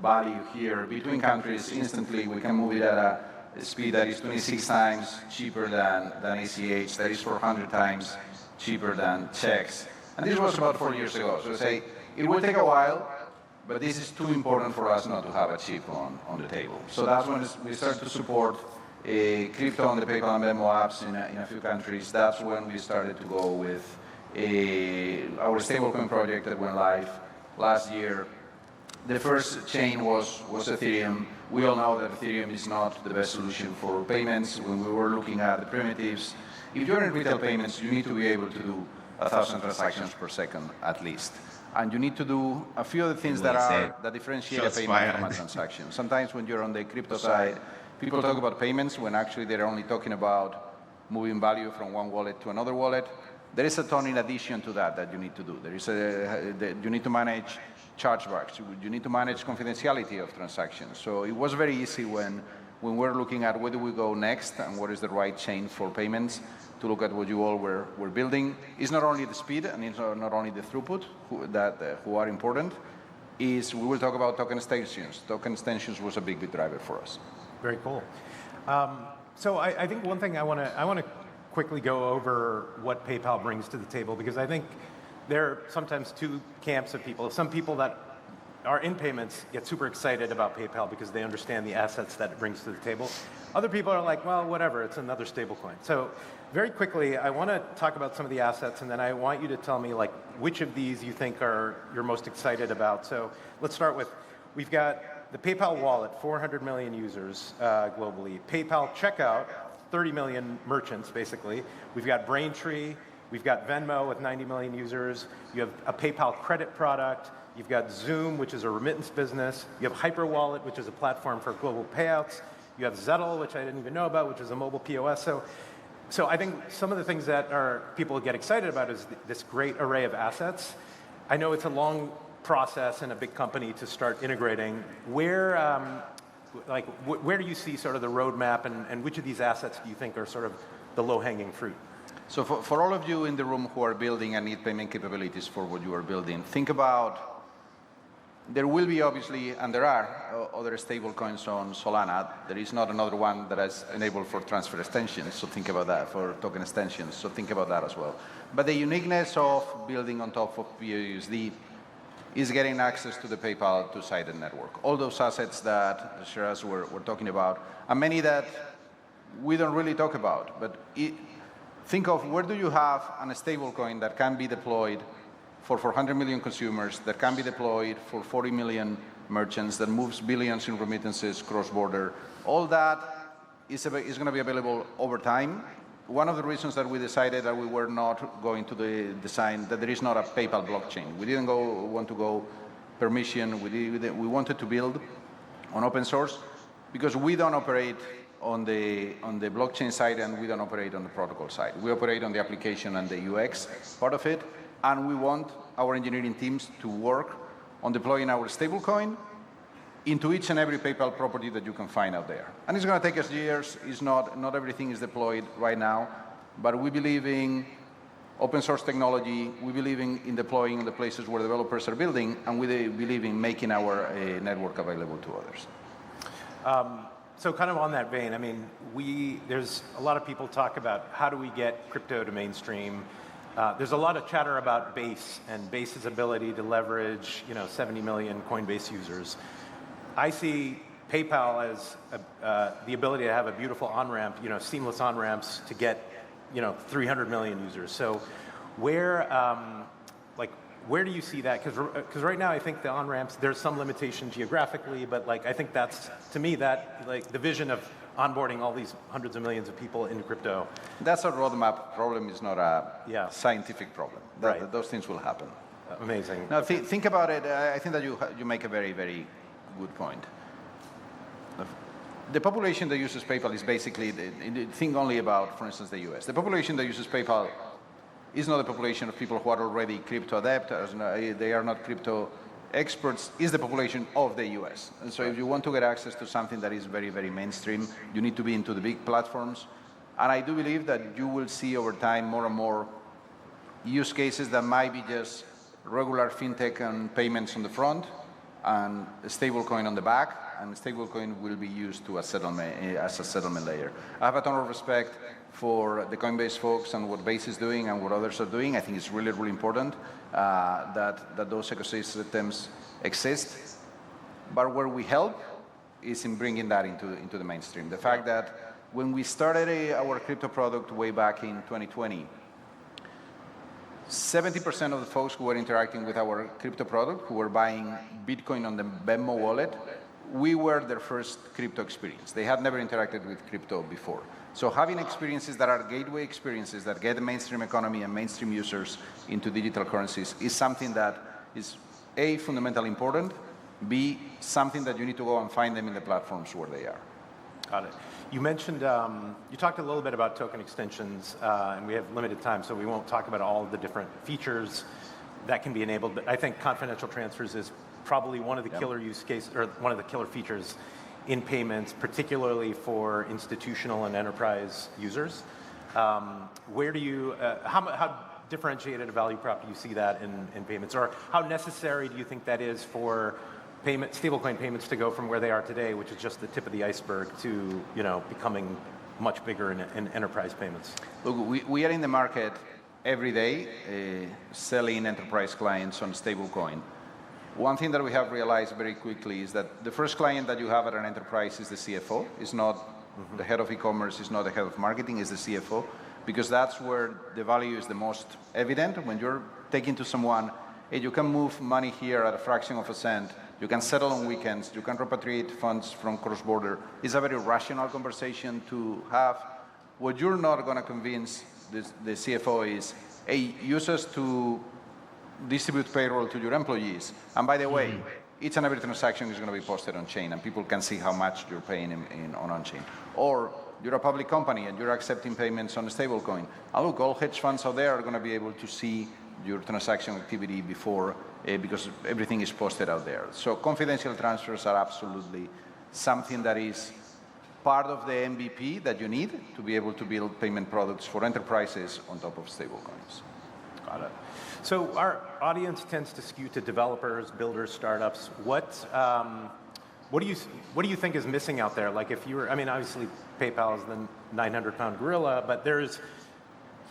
value here between countries instantly, we can move it at a speed that is 26 times cheaper than ACH, that is 400 times cheaper than checks. And this was about 4 years ago. So say, it will take a while, but this is too important for us not to have a chip on the table. So that's when we started to support crypto on the PayPal and Venmo apps in a few countries. That's when we started to go with our stablecoin project that went live last year. The first chain was Ethereum. We all know that Ethereum is not the best solution for payments. When we were looking at the primitives, if you're in retail payments, you need to be able to do 1,000 transactions per second at least. And you need to do a few of the things that differentiate a payment from a transaction. Sometimes when you're on the crypto side, people talk about payments when actually they're only talking about moving value from one wallet to another wallet. There is a ton in addition to that you need to do. You need to manage chargebacks. You need to manage confidentiality of transactions. So it was very easy when we're looking at where do we go next and what is the right chain for payments to look at what you all were building. It's not only the speed and it's not only the throughput who are important. We will talk about token extensions. Token extensions was a big driver for us. Very cool. So I think one thing I want to quickly go over what PayPal brings to the table, because I think there are sometimes two camps of people. Some people that are in payments get super excited about PayPal because they understand the assets that it brings to the table. Other people are like, well, whatever, it's another stablecoin. So very quickly, I want to talk about some of the assets, and then I want you to tell me like which of these you think you're most excited about. So let's start with, we've got the PayPal wallet, 400 million users globally. PayPal checkout, 30 million merchants, basically. We've got Braintree. We've got Venmo with 90 million users. You have a PayPal credit product. You've got Zoom, which is a remittance business. You have Hyperwallet, which is a platform for global payouts. You have Zettle, which I didn't even know about, which is a mobile POS. So I think some of the things that people get excited about is this great array of assets. I know it's a long process in a big company to start integrating. Where do you see sort of the roadmap, and which of these assets do you think are sort of the low-hanging fruit? So for all of you in the room who are building and need payment capabilities for what you are building, think about, there will be obviously, and there are other stable coins on Solana. There is not another one that is enabled for transfer extensions, so think about that, for token extensions, so think about that as well. But the uniqueness of building on top of POUSD is getting access to the PayPal two-sided network. All those assets that Shiraz were talking about, and many that we don't really talk about, but think of where do you have a stable coin that can be deployed for 400 million consumers, that can be deployed for 40 million merchants, that moves billions in remittances cross-border. All that is going to be available over time. One of the reasons that we decided that we were not going to design, that there is not a PayPal blockchain. We didn't want to go permission. We wanted to build on open source because we don't operate on the blockchain side and we don't operate on the protocol side. We operate on the application and the UX part of it, and we want our engineering teams to work on deploying our stablecoin into each and every PayPal property that you can find out there. And it's going to take us years. It's not everything is deployed right now, but we believe in open source technology. We believe in deploying in the places where developers are building, and we believe in making our network available to others. So kind of on that vein, I mean, there's a lot of people talk about how do we get crypto to mainstream. There's a lot of chatter about Base and Base's ability to leverage, 70 million Coinbase users. I see PayPal as the ability to have a beautiful on-ramp, seamless on-ramps to get, 300 million users. So where do you see that? Because right now I think the on-ramps, there's some limitation geographically, but I think that's, to me, that the vision of onboarding all these hundreds of millions of people into crypto. That's a roadmap problem. It's not a scientific problem. Right. Those things will happen. Amazing. Now, think about it. I think that you make a very, very good point. The population that uses PayPal is basically, think only about, for instance, the US. The population that uses PayPal is not a population of people who are already crypto adept, they are not crypto experts, is the population of the US. And so if you want to get access to something that is very, very mainstream, you need to be into the big platforms. And I do believe that you will see over time more and more use cases that might be just regular fintech and payments on the front and a stablecoin on the back, and stablecoin will be used to as a settlement layer. I have a ton of respect for the Coinbase folks and what Base is doing and what others are doing. I think it's really, really important that those ecosystems exist. But where we help is in bringing that into the mainstream. The fact that when we started our crypto product way back in 2020, 70% of the folks who were interacting with our crypto product, who were buying Bitcoin on the Venmo wallet, we were their first crypto experience. They had never interacted with crypto before. So having experiences that are gateway experiences that get the mainstream economy and mainstream users into digital currencies is something that is A, fundamentally important, B, something that you need to go and find them in the platforms where they are. Got it. You mentioned, you talked a little bit about token extensions, and we have limited time, so we won't talk about all of the different features that can be enabled, but I think confidential transfers is probably one of the killer use cases, or one of the killer features in payments, particularly for institutional and enterprise users. Where do you, how differentiated a value prop do you see that in payments? Or how necessary do you think that is for stablecoin payments to go from where they are today, which is just the tip of the iceberg, to becoming much bigger in enterprise payments? Look, we are in the market every day selling enterprise clients on stablecoin. One thing that we have realized very quickly is that the first client that you have at an enterprise is the CFO. It's not the head of e-commerce, it's not the head of marketing, it's the CFO, because that's where the value is the most evident. When you're taking to someone, hey, you can move money here at a fraction of a cent, you can settle on weekends, you can repatriate funds from cross-border. It's a very rational conversation to have. What you're not going to convince the CFO is, hey, use us to distribute payroll to your employees. And by the way, each and every transaction is going to be posted on chain, and people can see how much you're paying on chain. Or you're a public company and you're accepting payments on a stablecoin. And look, all hedge funds out there are going to be able to see your transaction activity before, because everything is posted out there. So confidential transfers are absolutely something that is part of the MVP that you need to be able to build payment products for enterprises on top of stablecoins. Got it. So our audience tends to skew to developers, builders, startups. What do you think is missing out there? Like if you were, I mean, obviously PayPal is the 900-pound gorilla, but there's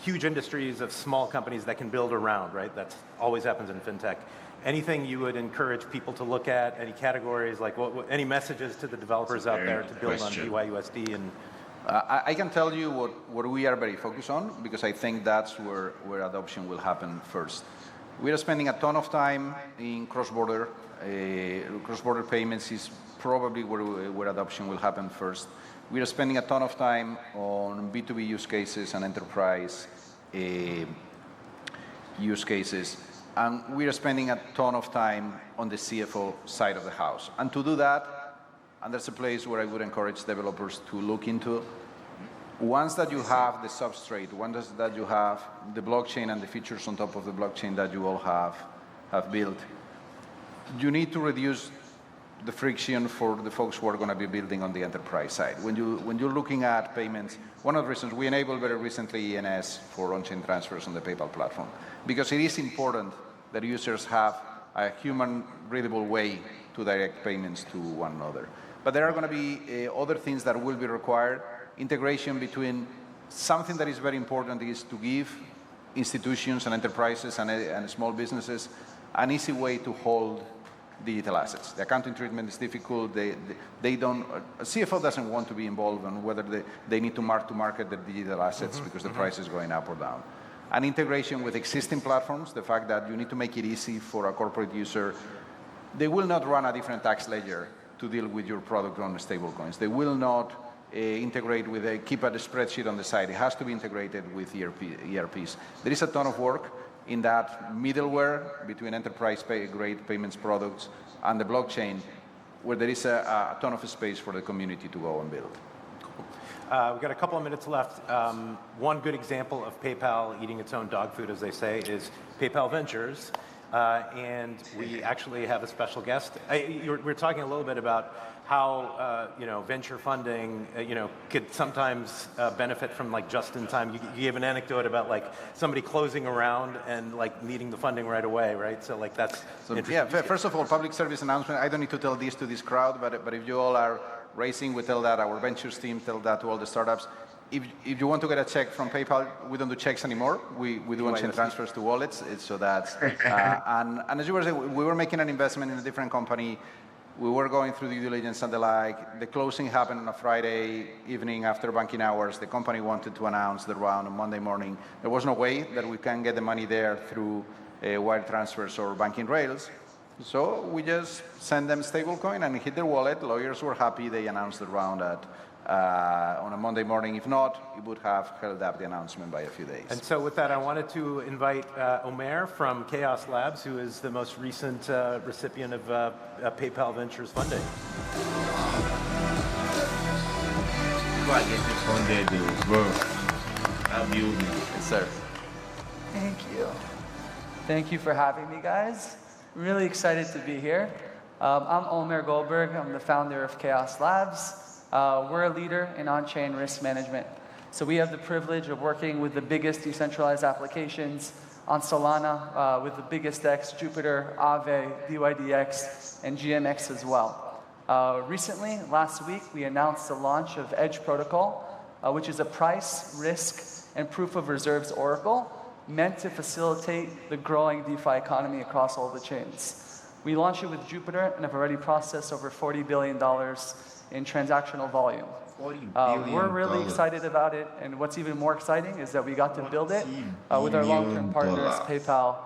huge industries of small companies that can build around, right? That always happens in fintech. Anything you would encourage people to look at? Any categories? Like any messages to the developers out there to build on PYUSD? And I can tell you what we are very focused on, because I think that's where adoption will happen first. We are spending a ton of time in cross-border. Cross-border payments is probably where adoption will happen first. We are spending a ton of time on B2B use cases and enterprise use cases. And we are spending a ton of time on the CFO side of the house. And to do that, and that's a place where I would encourage developers to look into, once that you have the substrate, once that you have the blockchain and the features on top of the blockchain that you all have built, you need to reduce the friction for the folks who are going to be building on the enterprise side. When you're looking at payments, one of the reasons we enabled very recently ENS for on-chain transfers on the PayPal platform, because it is important that users have a human-readable way to direct payments to one another. But there are going to be other things that will be required. Integration between something that is very important is to give institutions and enterprises and small businesses an easy way to hold digital assets. The accounting treatment is difficult. They don't. A CFO doesn't want to be involved in whether they need to market their digital assets because the price is going up or down. And integration with existing platforms, the fact that you need to make it easy for a corporate user. They will not run a different tax ledger to deal with your product on stablecoins. They will not integrate with keep a spreadsheet on the side. It has to be integrated with ERPs. There is a ton of work in that middleware between enterprise-grade payments products and the blockchain, where there is a ton of space for the community to go and build. Cool. We've got a couple of minutes left. One good example of PayPal eating its own dog food, as they say, is PayPal Ventures. And we actually have a special guest. We're talking a little bit about how venture funding could sometimes benefit from like just in time. You gave an anecdote about like somebody closing around and like needing the funding right away, right? So like that's yeah. First of all, public service announcement. I don't need to tell this to this crowd, but if you all are raising, we tell that our ventures team tell that to all the startups. If you want to get a check from PayPal, we don't do checks anymore. We do on-chain transfers to wallets. So that's and as you were saying, we were making an investment in a different company. We were going through due diligence and the like. The closing happened on a Friday evening after banking hours. The company wanted to announce the round on Monday morning. There was no way that we can get the money there through wire transfers or banking rails. So we just sent them stablecoin and hit their wallet. Lawyers were happy. They announced the round on a Monday morning. If not, it would have held up the announcement by a few days. And so with that, I wanted to invite Omer from Chaos Labs, who is the most recent recipient of PayPal Ventures funding. Yes, sir. Thank you. Thank you for having me, guys. I'm really excited to be here. I'm Omer Goldberg. I'm the founder of Chaos Labs. We're a leader in on-chain risk management. So we have the privilege of working with the biggest decentralized applications on Solana, with the biggest X, Jupiter, Aave, DYDX, and GMX as well. Recently, last week, we announced the launch of Edge Protocol, which is a price, risk, and proof of reserves oracle meant to facilitate the growing DeFi economy across all the chains. We launched it with Jupiter and have already processed over $40 billion in transactional volume. We're really excited about it, and what's even more exciting is that we got to build it with our long-term partners, PayPal,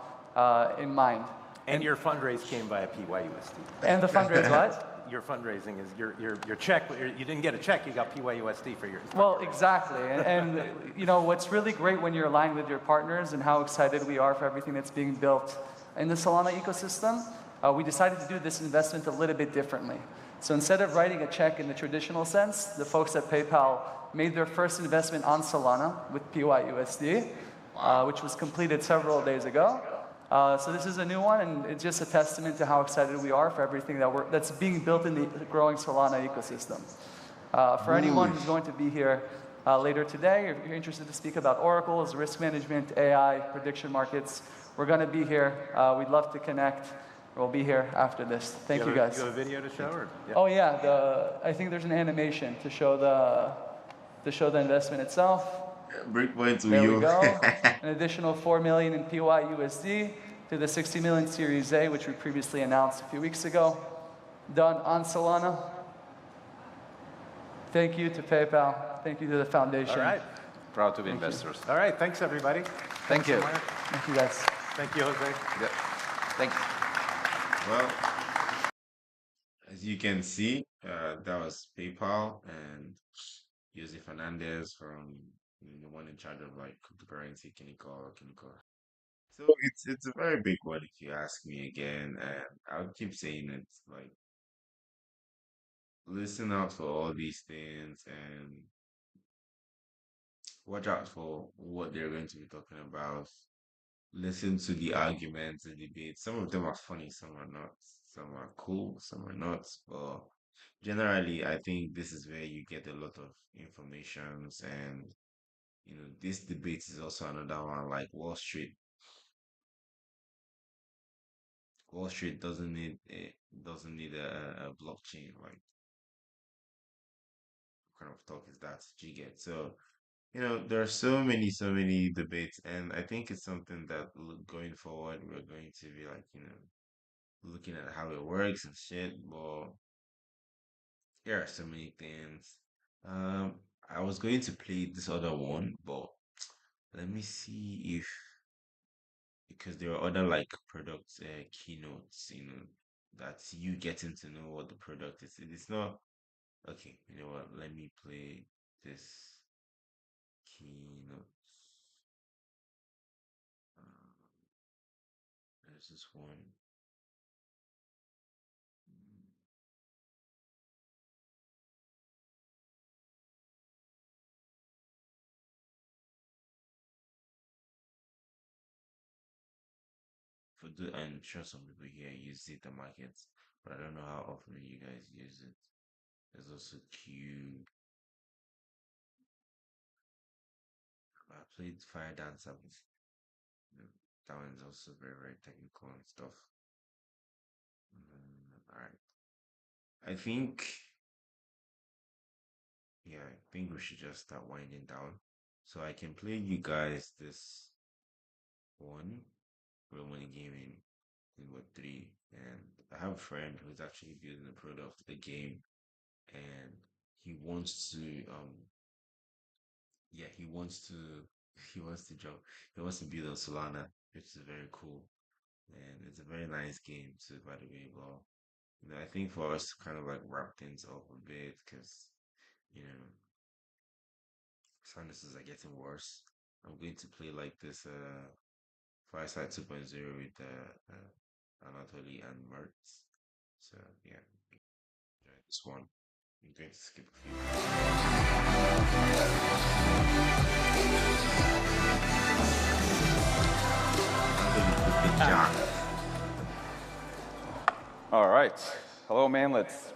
in mind. And your fundraise came via PYUSD. And the fundraise what? Your fundraising is your check. You didn't get a check. You got PYUSD for your. Well, exactly. And what's really great when you're aligned with your partners and how excited we are for everything that's being built in the Solana ecosystem, we decided to do this investment a little bit differently. So instead of writing a check in the traditional sense, the folks at PayPal made their first investment on Solana with PYUSD, which was completed several days ago. So this is a new one, and it's just a testament to how excited we are for everything that's being built in the growing Solana ecosystem. For anyone who's going to be here later today, if you're interested to speak about oracles, risk management, AI, prediction markets, we're going to be here. We'd love to connect. We'll be here after this. Thank you, guys. You have a video to show? Or? Yeah. Oh yeah, I think there's an animation to show the investment itself. Breakpoint to There you. we go. An additional 4 million in PYUSD to the 60 million Series A, which we previously announced a few weeks ago. Done on Solana. Thank you to PayPal. Thank you to the foundation. All right. Proud to be investors. All right. Thanks, everybody. Thank you. Thank you, guys. Thank you, Jose. Yep. Thanks. Well, as you can see, that was PayPal and Jose Fernandez from the one in charge of like cryptocurrency, Kiniko. So it's a very big one if you ask me again, and I'll keep saying it. Like, listen out for all these things and watch out for what they're going to be talking about. Listen to the arguments and debates. Some of them are funny, some are not. Some are cool, some are not. But generally, I think this is where you get a lot of informations, and this debate is also another one. Like Wall Street doesn't need a blockchain. Like, what kind of talk is that? Do you get? So there are so many debates, and I think it's something that going forward we're going to be like, looking at how it works and shit. But there are so many things. Um, I was going to play this other one, but let me see if because there are other like product keynotes, that's you getting to know what the product is. It's not okay. You know what? Let me play this keynote. Um, there's this one. I'm sure some people here use data markets, but I don't know how often you guys use it. There's also Cube. I played Fire Dancer, but that one's also very, very technical and stuff. All right. I think, yeah, I think we should just start winding down. So I can play you guys this one, real money gaming in Web3. And I have a friend who's actually building a product of the game, and he wants to yeah, he wants to build on Solana, which is very cool. And it's a very nice game too, by the way. Well, I think for us to kind of like wrap things up a bit, because you know sinuses are getting worse. I'm going to play like this Fireside 2.0 with Anatoly and Mertz. So yeah, enjoy this one. I'm going to skip a few. All right. Hello, manlets.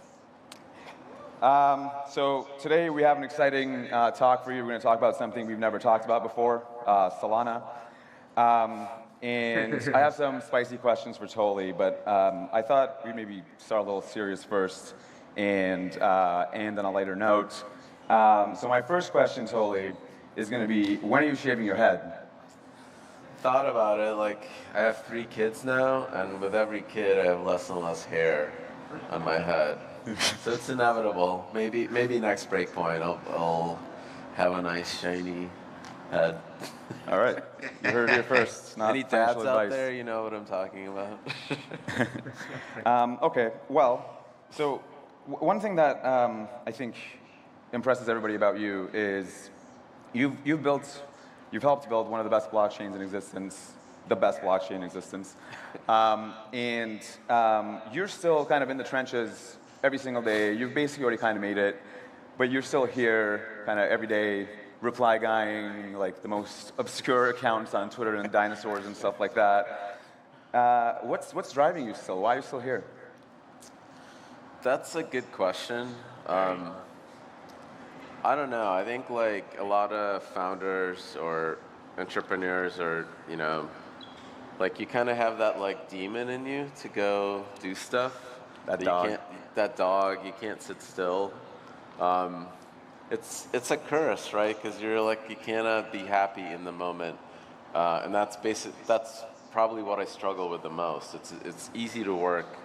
So today we have an exciting talk for you. We're going to talk about something we've never talked about before, Solana. And I have some spicy questions for Toli, but I thought we'd maybe start a little serious first and end on a lighter note. So my first question, Toli, is going to be, when are you shaving your head? Thought about it, like I have 3 kids now, and with every kid I have less and less hair on my head. So it's inevitable. Maybe next break point I'll have a nice shiny head. All right, you heard it here first. It's not Any dads financial out advice. there, you know what I'm talking about. Okay, well, so one thing that I think impresses everybody about you is you've helped build one of the best blockchains in existence, the best blockchain in existence, and you're still kind of in the trenches every single day. You've basically already kind of made it, but you're still here kind of every day reply guying like the most obscure accounts on Twitter and dinosaurs and stuff like that. What's driving you still? Why are you still here? That's a good question. I don't know. I think like a lot of founders or entrepreneurs or, like you kind of have that like demon in you to go do stuff. That You dog. can't, that dog, you can't sit still. Um, it's a curse, right? Because you're like, you cannot be happy in the moment. And that's probably what I struggle with the most. It's easy to work,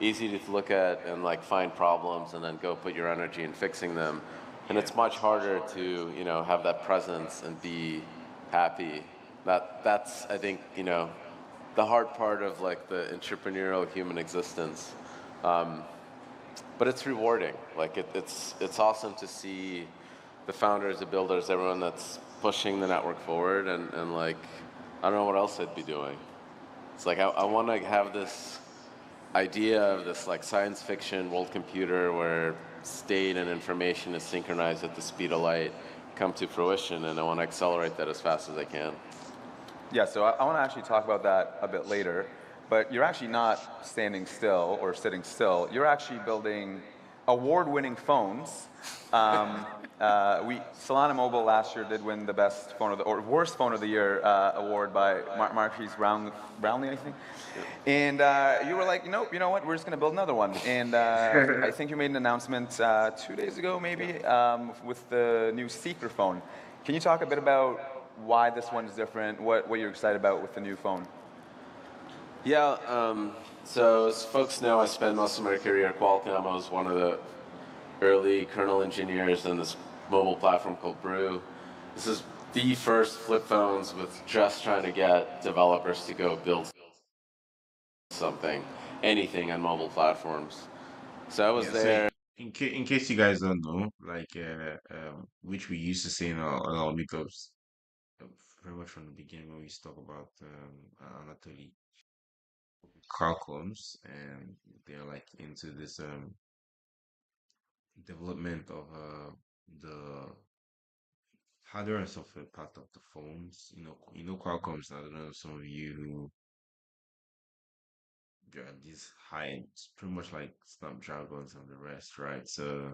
easy to look at and like find problems and then go put your energy in fixing them. And it's much harder to, have that presence and be happy. That's I think, the hard part of like the entrepreneurial human existence. But it's rewarding. Like it's awesome to see the founders, the builders, everyone that's pushing the network forward and like I don't know what else I'd be doing. It's like I want to have this idea of this like science fiction world computer where state and information is synchronized at the speed of light come to fruition, and I want to accelerate that as fast as I can. Yeah, so I want to actually talk about that a bit later, but you're actually not standing still or sitting still. You're actually building award-winning phones. Solana Mobile last year did win the best phone of the, or worst phone of the year award by Marquise Brownlee, I think. And you were like, nope, you know what? We're just going to build another one. And I think you made an announcement 2 days ago, maybe, with the new Seeker phone. Can you talk a bit about why this one is different? What you're excited about with the new phone? Yeah, so as folks know, I spent most of my career at Qualcomm. I was one of the early kernel engineers in this mobile platform called Brew. This is the first flip phones with just trying to get developers to go build something, anything on mobile platforms. So I was Yeah, so there. in case you guys don't know, like which we used to say in our meetups, uh, very much from the beginning when we used to talk about Anatoly Qualcomm's, and they're like into this development of the hardware and software part of the phones. Qualcomm's. I don't know some of you who are these high end, pretty much like Snapdragons and the rest, right? So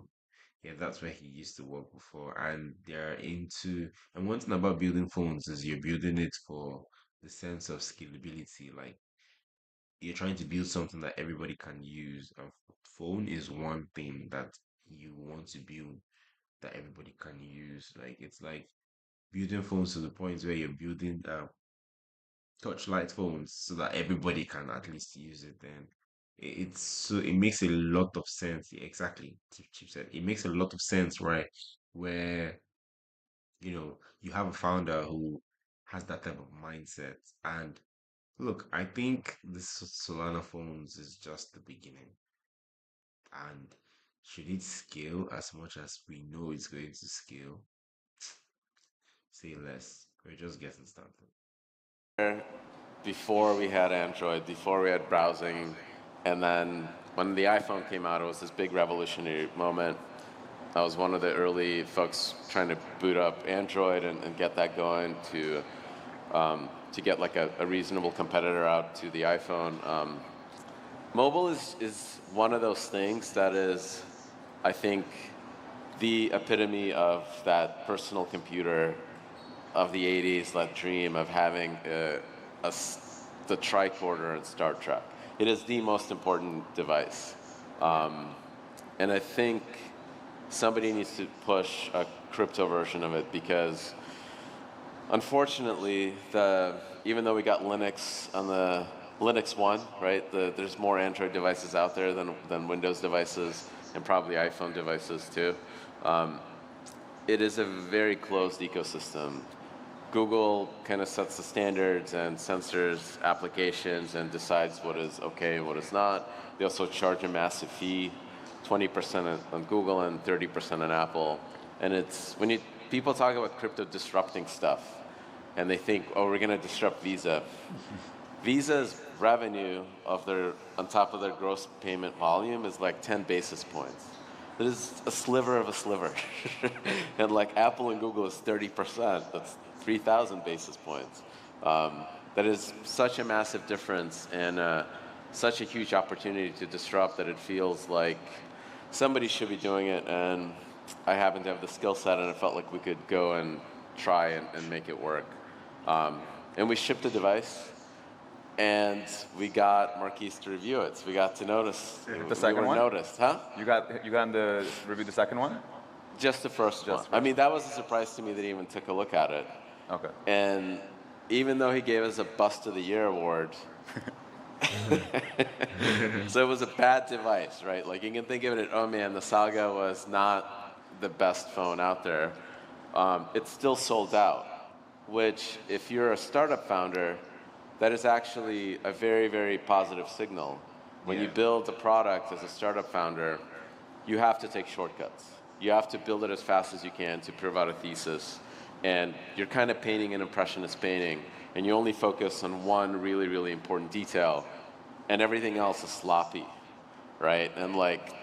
yeah, that's where he used to work before, and they're into. And one thing about building phones is you're building it for the sense of scalability. Like you're trying to build something that everybody can use. A phone is one thing that you want to build that everybody can use. Like it's like building phones to the point where you're building touchlight phones so that everybody can at least use it. Then it makes a lot of sense. Yeah, exactly, Chip said it makes a lot of sense, right? Where you have a founder who has that type of mindset. And look, I think this Solana phones is just the beginning. And should it scale as much as we know it's going to scale? Say less. We're just getting started. Before we had Android, before we had browsing, and then when the iPhone came out, it was this big revolutionary moment. I was one of the early folks trying to boot up Android and get that going to get like a reasonable competitor out to the iPhone. Mobile is one of those things that is, I think, the epitome of that personal computer of the 80s, that dream of having the tricorder in Star Trek. It is the most important device. And I think somebody needs to push a crypto version of it because unfortunately, even though we got Linux on the Linux One, right? There's more Android devices out there than Windows devices and probably iPhone devices too. It is a very closed ecosystem. Google kind of sets the standards and censors applications and decides what is okay and what is not. They also charge a massive fee, 20% on Google and 30% on Apple. And it's when people talk about crypto disrupting stuff, and they think, oh, we're going to disrupt Visa. Visa's revenue on top of their gross payment volume is like 10 basis points. It is a sliver of a sliver. And like Apple and Google is 30%. That's 3,000 basis points. that is such a massive difference and such a huge opportunity to disrupt that it feels like somebody should be doing it, and I happen to have the skill set, and it felt like we could go and try and make it work. And we shipped the device, and we got Marquise to review it. So we got to notice. The second we were one? noticed, huh? You got him to review the second one? Just the first one. I mean, that was a surprise to me that he even took a look at it. Okay. And even though he gave us a Bust of the Year award, so it was a bad device, right? Like you can think of it, oh man, the Saga was not the best phone out there. It still sold out, which if you're a startup founder, that is actually a very, very positive signal. When you build a product as a startup founder, you have to take shortcuts. You have to build it as fast as you can to prove out a thesis. And you're kind of painting an impressionist painting, and you only focus on one really, really important detail, and everything else is sloppy, right? And like,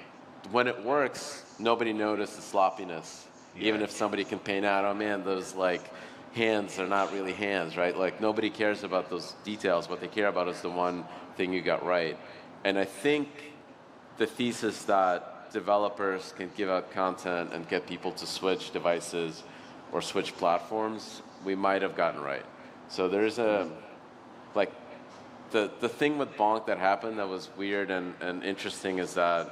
when it works, nobody notices the sloppiness. Even if somebody can paint out, oh man, those like hands are not really hands, right? Like nobody cares about those details. What they care about is the one thing you got right. And I think the thesis that developers can give out content and get people to switch devices or switch platforms, we might have gotten right. So there's a, like, the thing with Bonk that happened that was weird and interesting is that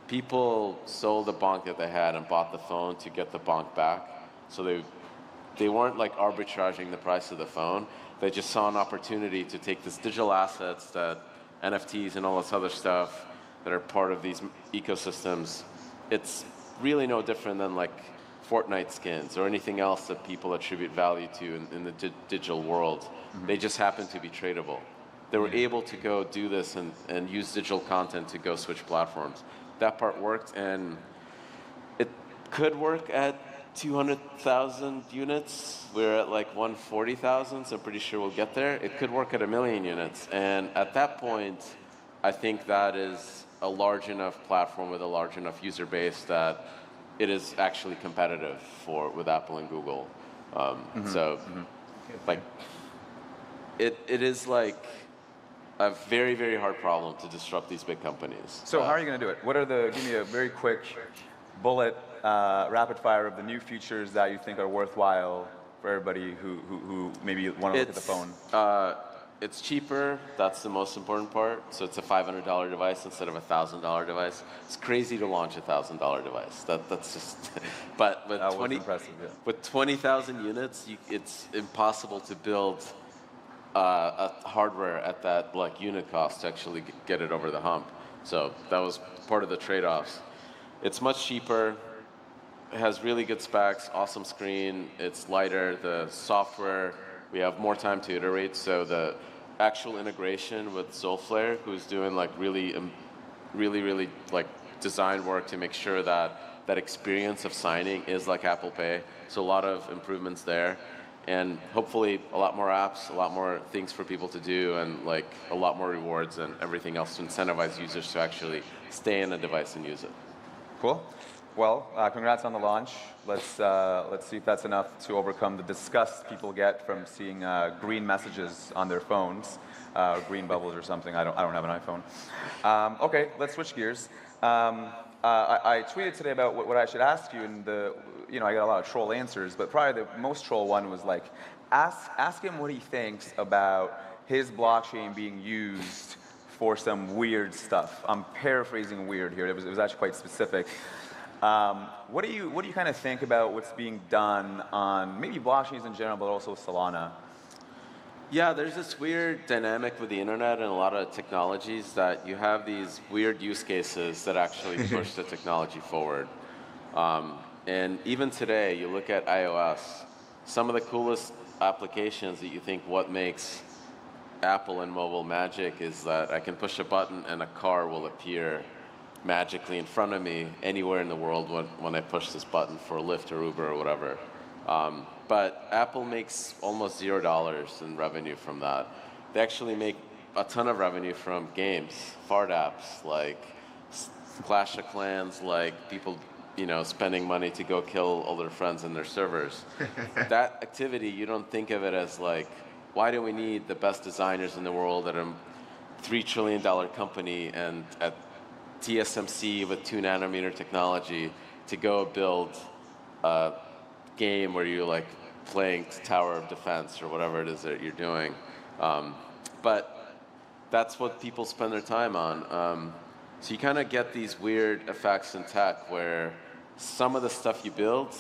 people sold the Bonk that they had and bought the phone to get the Bonk back. So they weren't like arbitraging the price of the phone. They just saw an opportunity to take this digital assets, that NFTs and all this other stuff that are part of these ecosystems. It's really no different than like Fortnite skins or anything else that people attribute value to in the digital world. Mm-hmm. They just happen to be tradable. They were able to go do this and use digital content to go switch platforms. That part worked, and it could work at 200,000 units. We're at like 140,000, so I'm pretty sure we'll get there. It could work at 1 million units, and at that point, I think that is a large enough platform with a large enough user base that it is actually competitive with Apple and Google. Like, it is like a very, very hard problem to disrupt these big companies. So how are you going to do it? Give me a very quick bullet, rapid fire of the new features that you think are worthwhile for everybody who maybe want to look at the phone. It's cheaper. That's the most important part. So it's a $500 device instead of a $1,000 device. It's crazy to launch a $1,000 device. That's just. But with with 20,000 units, it's impossible to build a hardware at that like unit cost to actually get it over the hump. So that was part of the trade-offs. It's much cheaper. It has really good specs. Awesome screen. It's lighter. The software. We have more time to iterate, so the actual integration with Solflare, who's doing like really like design work to make sure that that experience of signing is like Apple Pay. So a lot of improvements there, and hopefully a lot more apps, a lot more things for people to do, and like a lot more rewards and everything else to incentivize users to actually stay in a device and use it. Cool. Well, congrats on the launch. Let's see if that's enough to overcome the disgust people get from seeing green messages on their phones, green bubbles or something. I don't have an iPhone. Okay, let's switch gears. I tweeted today about what I should ask you, and I got a lot of troll answers, but probably the most troll one was like, ask him what he thinks about his blockchain being used for some weird stuff. I'm paraphrasing weird here. It was actually quite specific. What do you kind of think about what's being done on maybe blockchains in general, but also Solana? Yeah, there's this weird dynamic with the internet and a lot of technologies that you have these weird use cases that actually push the technology forward. And even today, you look at iOS, some of the coolest applications that you think what makes Apple and mobile magic is that I can push a button and a car will appear magically in front of me anywhere in the world when I push this button for Lyft or Uber or whatever. But Apple makes almost $0 in revenue from that. They actually make a ton of revenue from games, fart apps like Clash of Clans, like people spending money to go kill all their friends in their servers. That activity, you don't think of it as like why do we need the best designers in the world at a $3 trillion company and at TSMC with 2 nanometer technology to go build a game where you're like playing Tower of Defense or whatever it is that you're doing. But that's what people spend their time on. So you kind of get these weird effects in tech where some of the stuff you build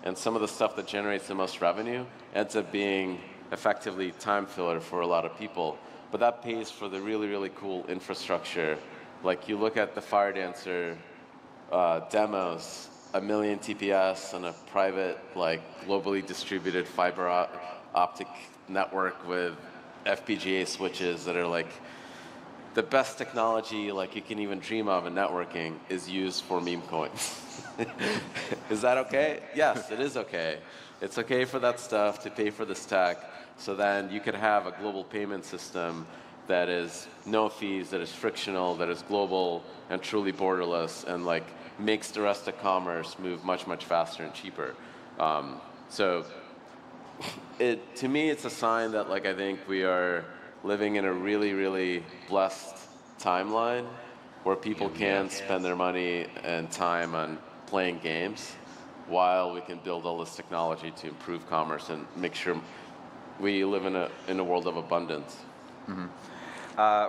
and some of the stuff that generates the most revenue ends up being effectively time filler for a lot of people. But that pays for the really, really cool infrastructure. Like you look at the Fire Dancer demos, 1 million TPS on a private, like globally distributed fiber optic network with FPGA switches that are like the best technology like you can even dream of in networking is used for meme coins. Is that okay? Yes, it is okay. It's okay for that stuff to pay for the stack, so then you could have a global payment system that is no fees, that is frictional, that is global and truly borderless, and like makes the rest of commerce move much, much faster and cheaper. So to me, it's a sign that like I think we are living in a really, really blessed timeline where people can spend their money and time on playing games while we can build all this technology to improve commerce and make sure we live in a world of abundance. Mm-hmm.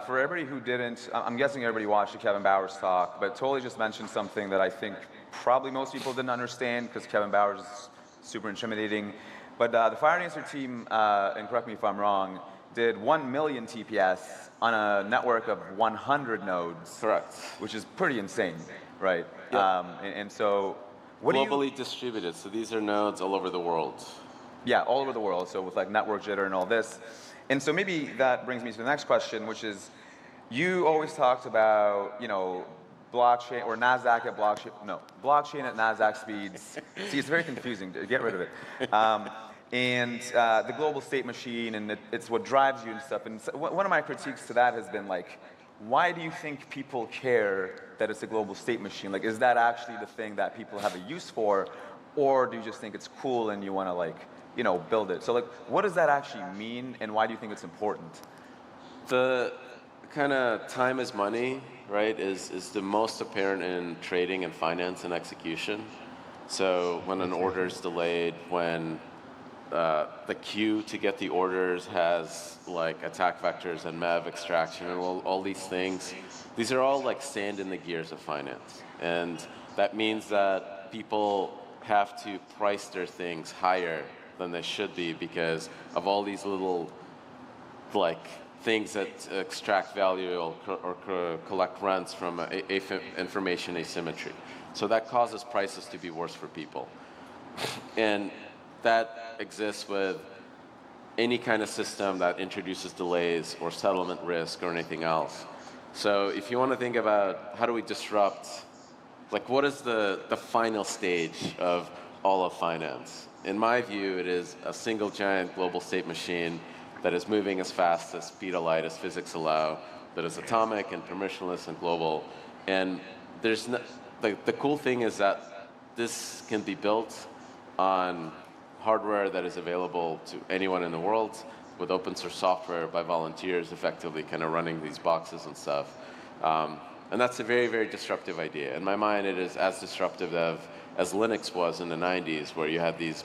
For everybody who didn't, I'm guessing everybody watched the Kevin Bowers talk, but Toli just mentioned something that I think probably most people didn't understand because Kevin Bowers is super intimidating. But the Fire Dancer team, and correct me if I'm wrong, did 1 million TPS on a network of 100 nodes. Correct. Which is pretty insane, right? Yep. And so, what globally distributed, so these are nodes all over the world. Yeah, all over the world, so with like network jitter and all this. And so maybe that brings me to the next question, which is, you always talked about, you know, blockchain or NASDAQ at blockchain, no, blockchain at NASDAQ speeds. See, it's very confusing, get rid of it. And the global state machine, and it's what drives you and stuff. And so one of my critiques to that has been like, why do you think people care that it's a global state machine? Like, is that actually the thing that people have a use for? Or do you just think it's cool and you want to like, you know, build it? So like, what does that actually mean, and why do you think it's important? The kind of time is money, right, is the most apparent in trading and finance and execution. So when an order is delayed, when the queue to get the orders has like attack vectors and MEV extraction and all these things, these are all like sand in the gears of finance. And that means that people have to price their things higher than they should be because of all these little like things that extract value or collect rents from information asymmetry. So that causes prices to be worse for people. And that exists with any kind of system that introduces delays or settlement risk or anything else. So if you want to think about how do we disrupt, like what is the final stage of all of finance? In my view, it is a single giant global state machine that is moving as fast as speed of light, as physics allow, that is atomic and permissionless and global. And there's no, the cool thing is that this can be built on hardware that is available to anyone in the world with open source software by volunteers effectively kind of running these boxes and stuff. And that's a very, very disruptive idea. In my mind, it is as disruptive as Linux was in the 90s, where you had these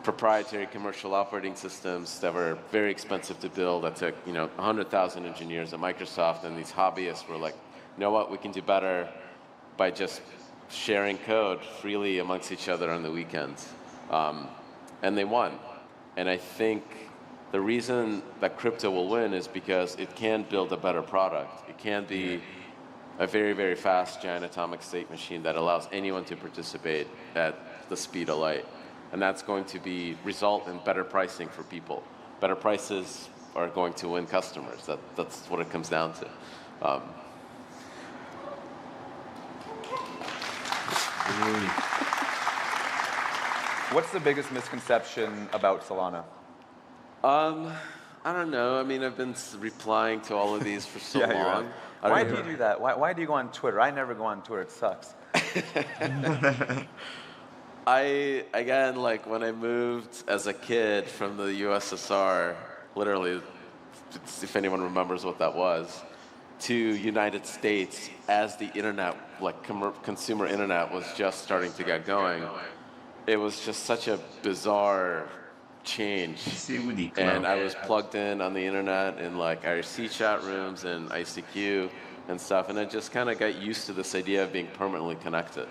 proprietary commercial operating systems that were very expensive to build. That took 100,000 engineers at Microsoft, and these hobbyists were like, you know what, we can do better by just sharing code freely amongst each other on the weekends. And they won. And I think the reason that crypto will win is because it can build a better product. It can be a very, very fast giant atomic state machine that allows anyone to participate at the speed of light. And that's going to result in better pricing for people. Better prices are going to win customers. That's what it comes down to. What's the biggest misconception about Solana? I don't know. I mean, I've been replying to all of these for so long. Why do you do that? Why do you go on Twitter? I never go on Twitter. It sucks. Again, like when I moved as a kid from the USSR literally, if anyone remembers what that was, to United States as the internet, like consumer internet, was just starting to get going. It was just such a bizarre change. See with the And cloud. I was plugged in on the internet in like IRC chat rooms and ICQ and stuff, and I just kind of got used to this idea of being permanently connected.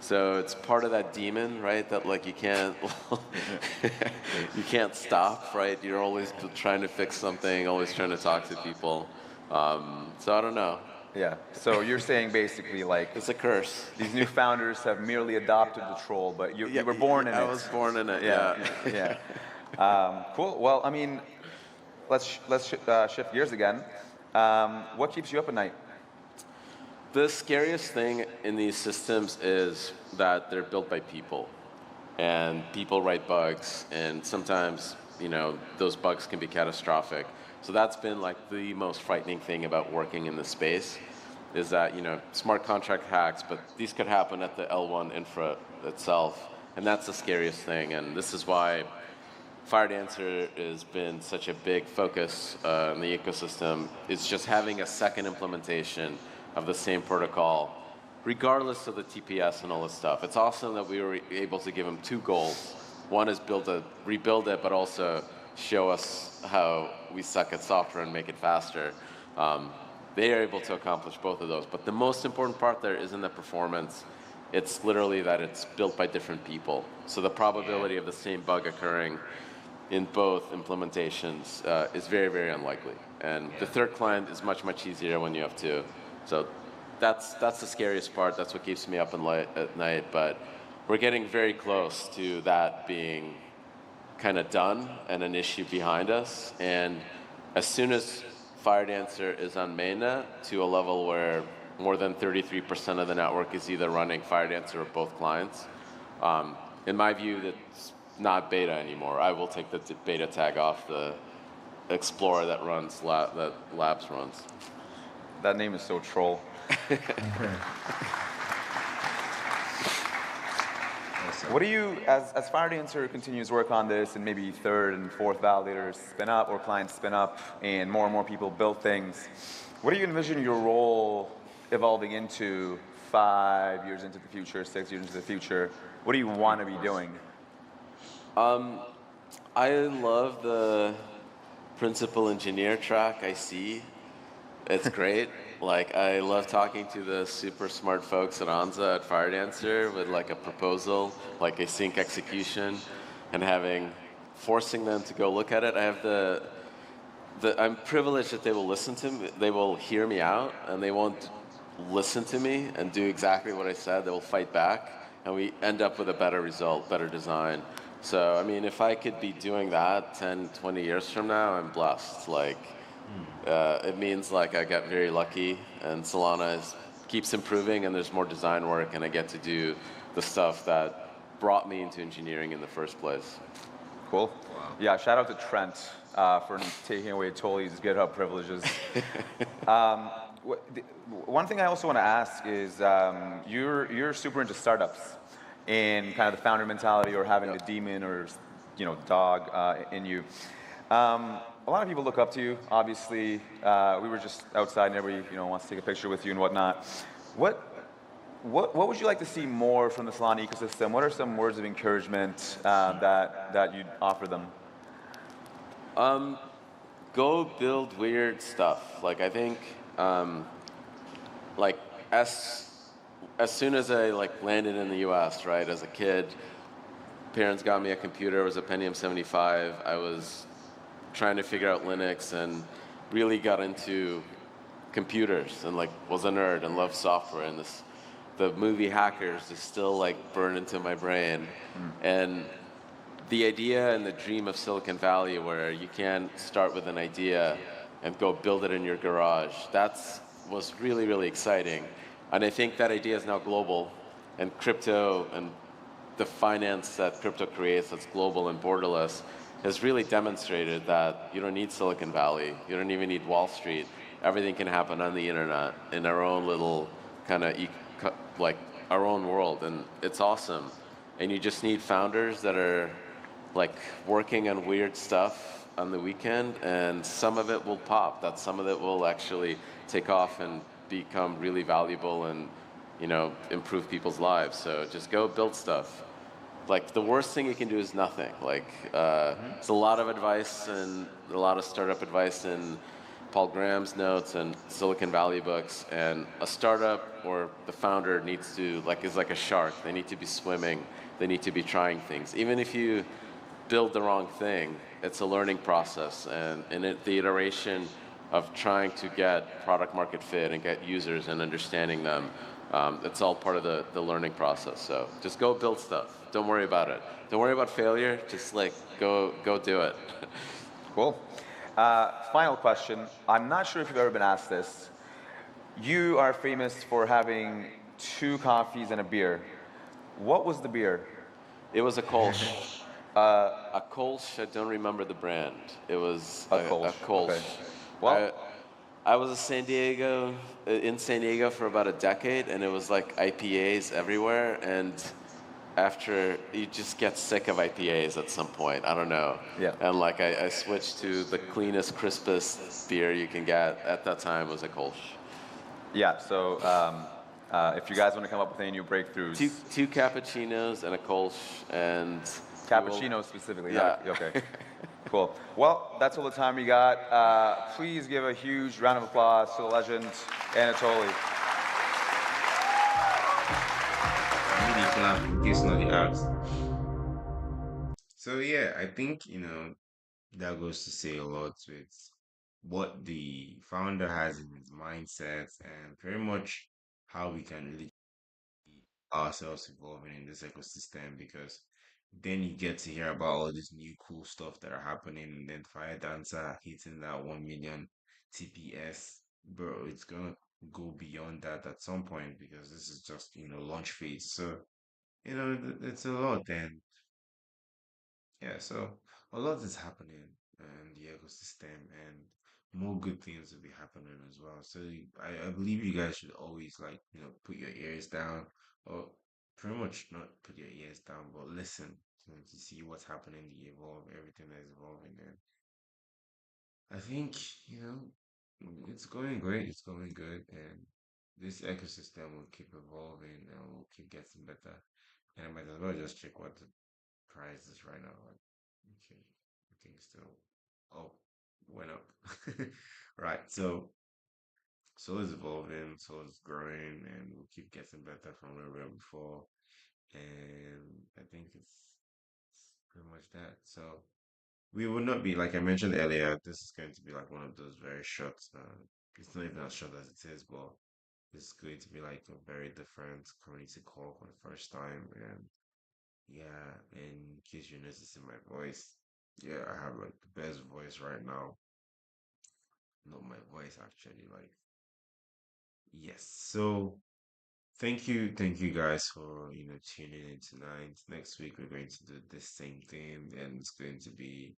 So it's part of that demon, right? That like you can't you can't stop, right? You're always trying to fix something, always trying to talk to people. So I don't know. Yeah. So you're saying basically like It's a curse. these new founders have merely adopted the troll, but you were born in it. I was born in it. Yeah. Yeah. Cool. Well, I mean, let's shift gears again. What keeps you up at night? The scariest thing in these systems is that they're built by people, and people write bugs, and sometimes, those bugs can be catastrophic. So that's been like the most frightening thing about working in this space, is that, smart contract hacks, but these could happen at the L1 infra itself, and that's the scariest thing. And this is why FireDancer has been such a big focus in the ecosystem. It's just having a second implementation of the same protocol, regardless of the TPS and all this stuff. It's awesome that we were able to give them two goals. One is rebuild it, but also show us how we suck at software and make it faster. They are able to accomplish both of those. But the most important part there isn't the performance. It's literally that it's built by different people. So the probability of the same bug occurring in both implementations is very, very unlikely. And the third client is much, much easier when you have two. So that's the scariest part. That's what keeps me up at night. But we're getting very close to that being kind of done and an issue behind us. And as soon as FireDancer is on mainnet to a level where more than 33% of the network is either running FireDancer or both clients, in my view, that's not beta anymore. I will take the beta tag off the Explorer that Labs runs. That name is so troll. What do you, as FireDancer continues work on this, and maybe third and fourth validators spin up or clients spin up, and more people build things, what do you envision your role evolving into 5 years into the future, 6 years into the future? What do you want to be doing? I love the principal engineer track I see. It's great. Like, I love talking to the super smart folks at Anza at FireDancer with like a proposal, like a sync execution, and forcing them to go look at it. I have I'm privileged that they will listen to me, they will hear me out, and they won't listen to me and do exactly what I said. They will fight back, and we end up with a better result, better design. So, I mean, if I could be doing that 10, 20 years from now, I'm blessed. Like, it means like I got very lucky, and Solana keeps improving, and there's more design work, and I get to do the stuff that brought me into engineering in the first place. Cool. Yeah, shout out to Trent for taking away Tolly's GitHub privileges. One thing I also want to ask is you're super into startups and kind of the founder mentality, or having the demon or dog in you. A lot of people look up to you. Obviously, we were just outside, and everybody wants to take a picture with you and whatnot. What would you like to see more from the Solana ecosystem? What are some words of encouragement that you'd offer them? Go build weird stuff. Like, I think, like as soon as I landed in the U.S., right, as a kid, parents got me a computer. It was a Pentium 75. I was trying to figure out Linux and really got into computers and was a nerd and loved software, and the movie Hackers is still burned into my brain. And the idea and the dream of Silicon Valley, where you can start with an idea and go build it in your garage, was really, really exciting. And I think that idea is now global, and crypto and the finance that crypto creates that's global and borderless has really demonstrated that you don't need Silicon Valley. You don't even need Wall Street. Everything can happen on the internet in our own little kind of our own world, and it's awesome. And you just need founders that are like working on weird stuff on the weekend, and some of it will pop. That some of it will actually take off and become really valuable and improve people's lives. So just go build stuff. Like the worst thing you can do is nothing. Like it's a lot of advice and a lot of startup advice in Paul Graham's notes and Silicon Valley books. And a startup or the founder needs to is like a shark. They need to be swimming. They need to be trying things. Even if you build the wrong thing, it's a learning process, and the iteration of trying to get product market fit and get users and understanding them, it's all part of the learning process. So just go build stuff. Don't worry about it. Don't worry about failure. Just go do it. Cool. Final question. I'm not sure if you've ever been asked this. You are famous for having 2 coffees and a beer. What was the beer? It was a Kolsch. A Kolsch. I don't remember the brand. It was a Kolsch. Okay. Well, I was in San Diego for about a decade, and it was like IPAs everywhere. And after you just get sick of IPAs at some point, I don't know. Yeah. And I switched to the cleanest, crispest beer you can get at that time was a Kolsch. yeah. So if you guys want to come up with any new breakthroughs, Two cappuccinos and a Kolsch and cappuccino specifically. Yeah. Okay. Cool. Well, that's all the time we got. Please give a huge round of applause to the legend, Anatoly. Really clap in case nobody asked. So yeah, I think that goes to say a lot with what the founder has in his mindset and very much how we can really see ourselves evolving in this ecosystem, because then you get to hear about all this new cool stuff that are happening, and then Fire Dancer hitting that 1 million TPS, bro. It's gonna go beyond that at some point, because this is just launch phase. So it's a lot. And yeah, so a lot is happening in the ecosystem, and more good things will be happening as well. So I believe you guys should always put your ears down, or pretty much not put your ears down, but listen to see what's happening, the evolve, everything that is evolving. And I think, it's going great, it's going good, and this ecosystem will keep evolving and will keep getting better. And I might as well just check what the price is right now. Okay, I think it's still, oh, went up. Right, so it's evolving, so it's growing, and we'll keep getting better from where we were before. And I think it's pretty much that. So we will not be, like I mentioned earlier, this is going to be like one of those very short, it's not even as short as it is, but it's going to be like a very different community call for the first time. And yeah, in case you're noticing my voice, yeah, I have like the best voice right now. Not my voice actually, like yes. So thank you guys for tuning in tonight. Next week we're going to do the same thing, and it's going to be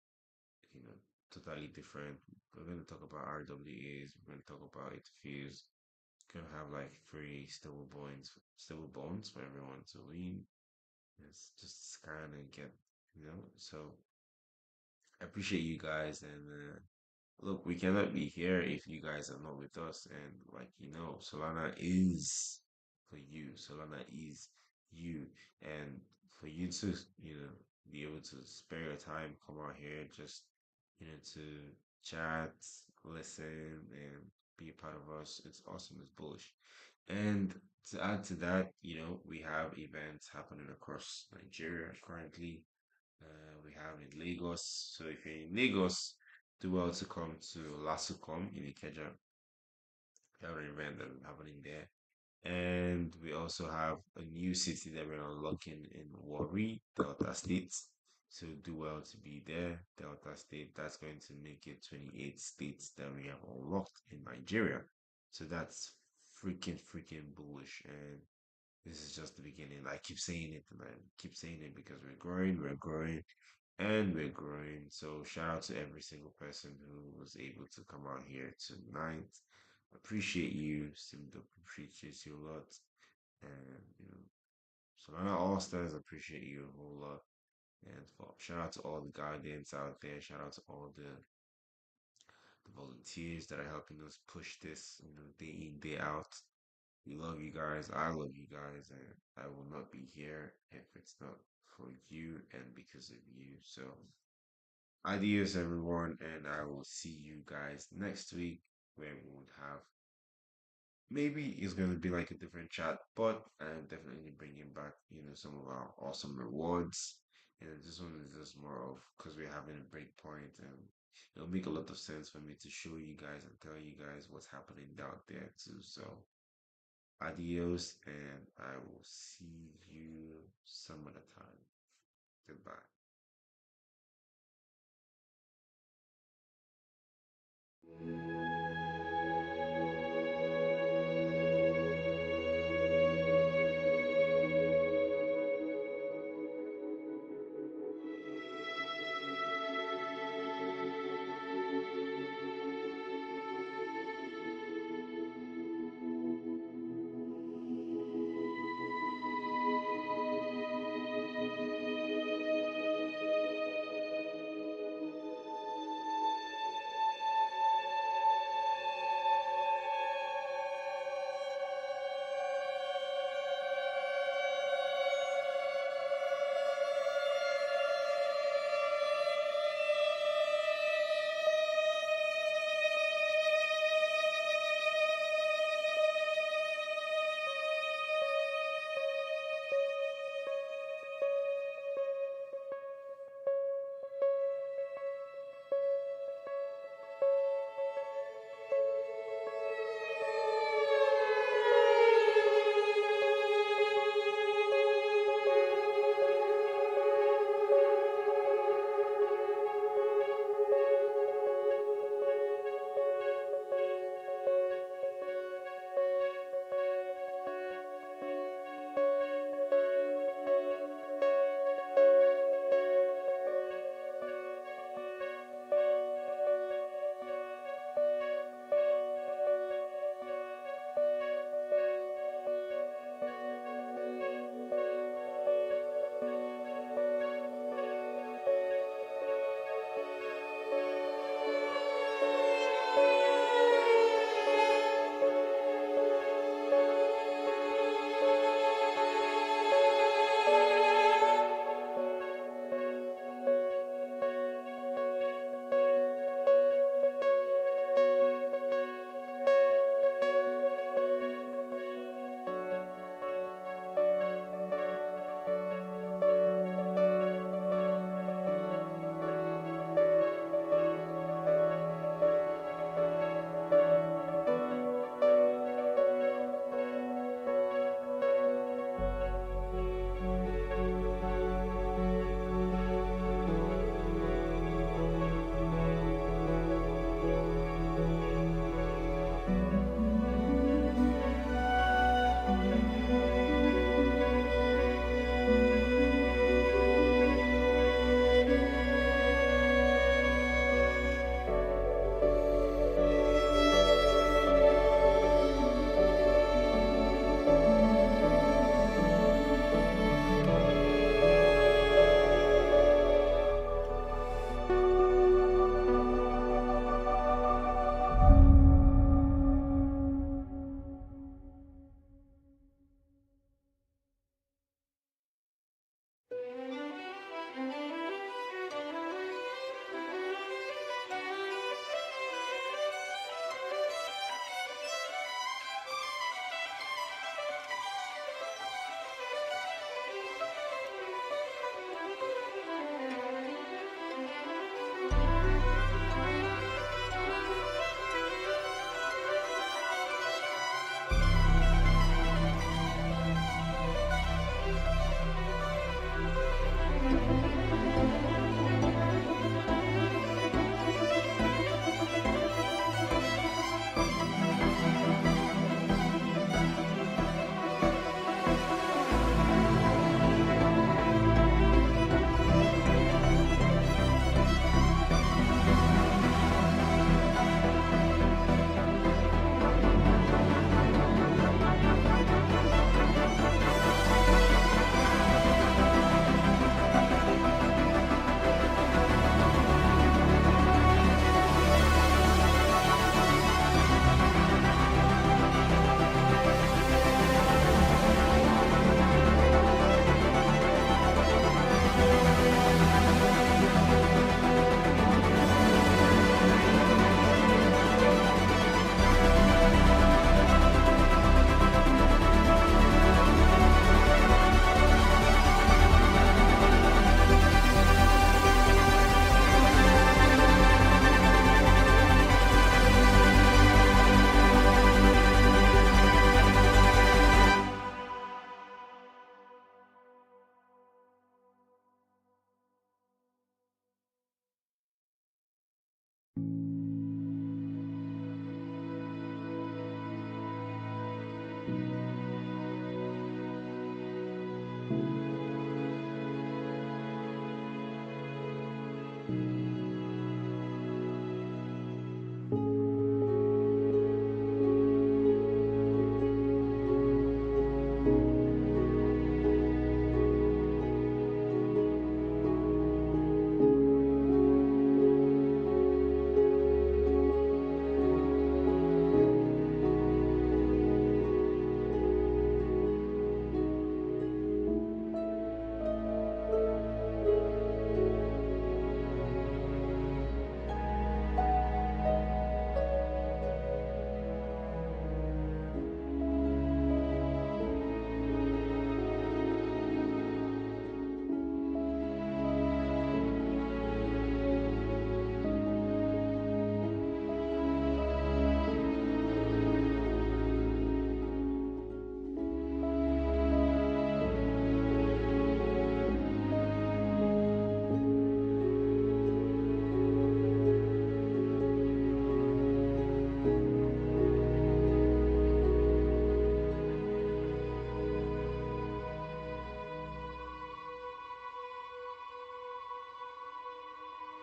you know totally different. We're going to talk about RWAs. We're going to talk about interviews. We're gonna have like free stable bones for everyone to win. It's just kind of get so I appreciate you guys. And look, we cannot be here if you guys are not with us. And Solana is for you. Solana is you. And for you to, be able to spare your time, come out here, just, to chat, listen, and be a part of us. It's awesome. It's bullish. And to add to that, we have events happening across Nigeria currently. We have in Lagos. So if you're in Lagos, do well to come to Lasucom in Ikeja. We have an event that is happening there. And we also have a new city that we're unlocking in Warri, Delta State. So do well to be there. Delta State, that's going to make it 28 states that we have unlocked in Nigeria. So that's freaking bullish. And this is just the beginning. I keep saying it, and I keep saying it because we're growing, and we're growing. So shout out to every single person who was able to come out here tonight. Appreciate you, Simdo, appreciate you a lot. And Solana Allstars appreciate you a whole lot. And shout out to all the guardians out there. Shout out to all the volunteers that are helping us push this, day in, day out. We love you guys. I love you guys, and I will not be here if it's not for you and because of you. So, adios, everyone, and I will see you guys next week where we would have maybe it's going to be like a different chat, but I'm definitely bringing back, some of our awesome rewards. And this one is just more of because we're having a break point, and it'll make a lot of sense for me to show you guys and tell you guys what's happening out there too. So, adios, and I will see you some other time. Goodbye.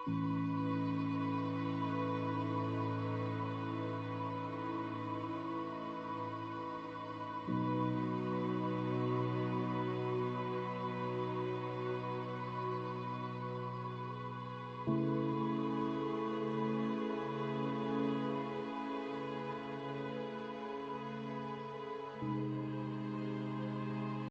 you.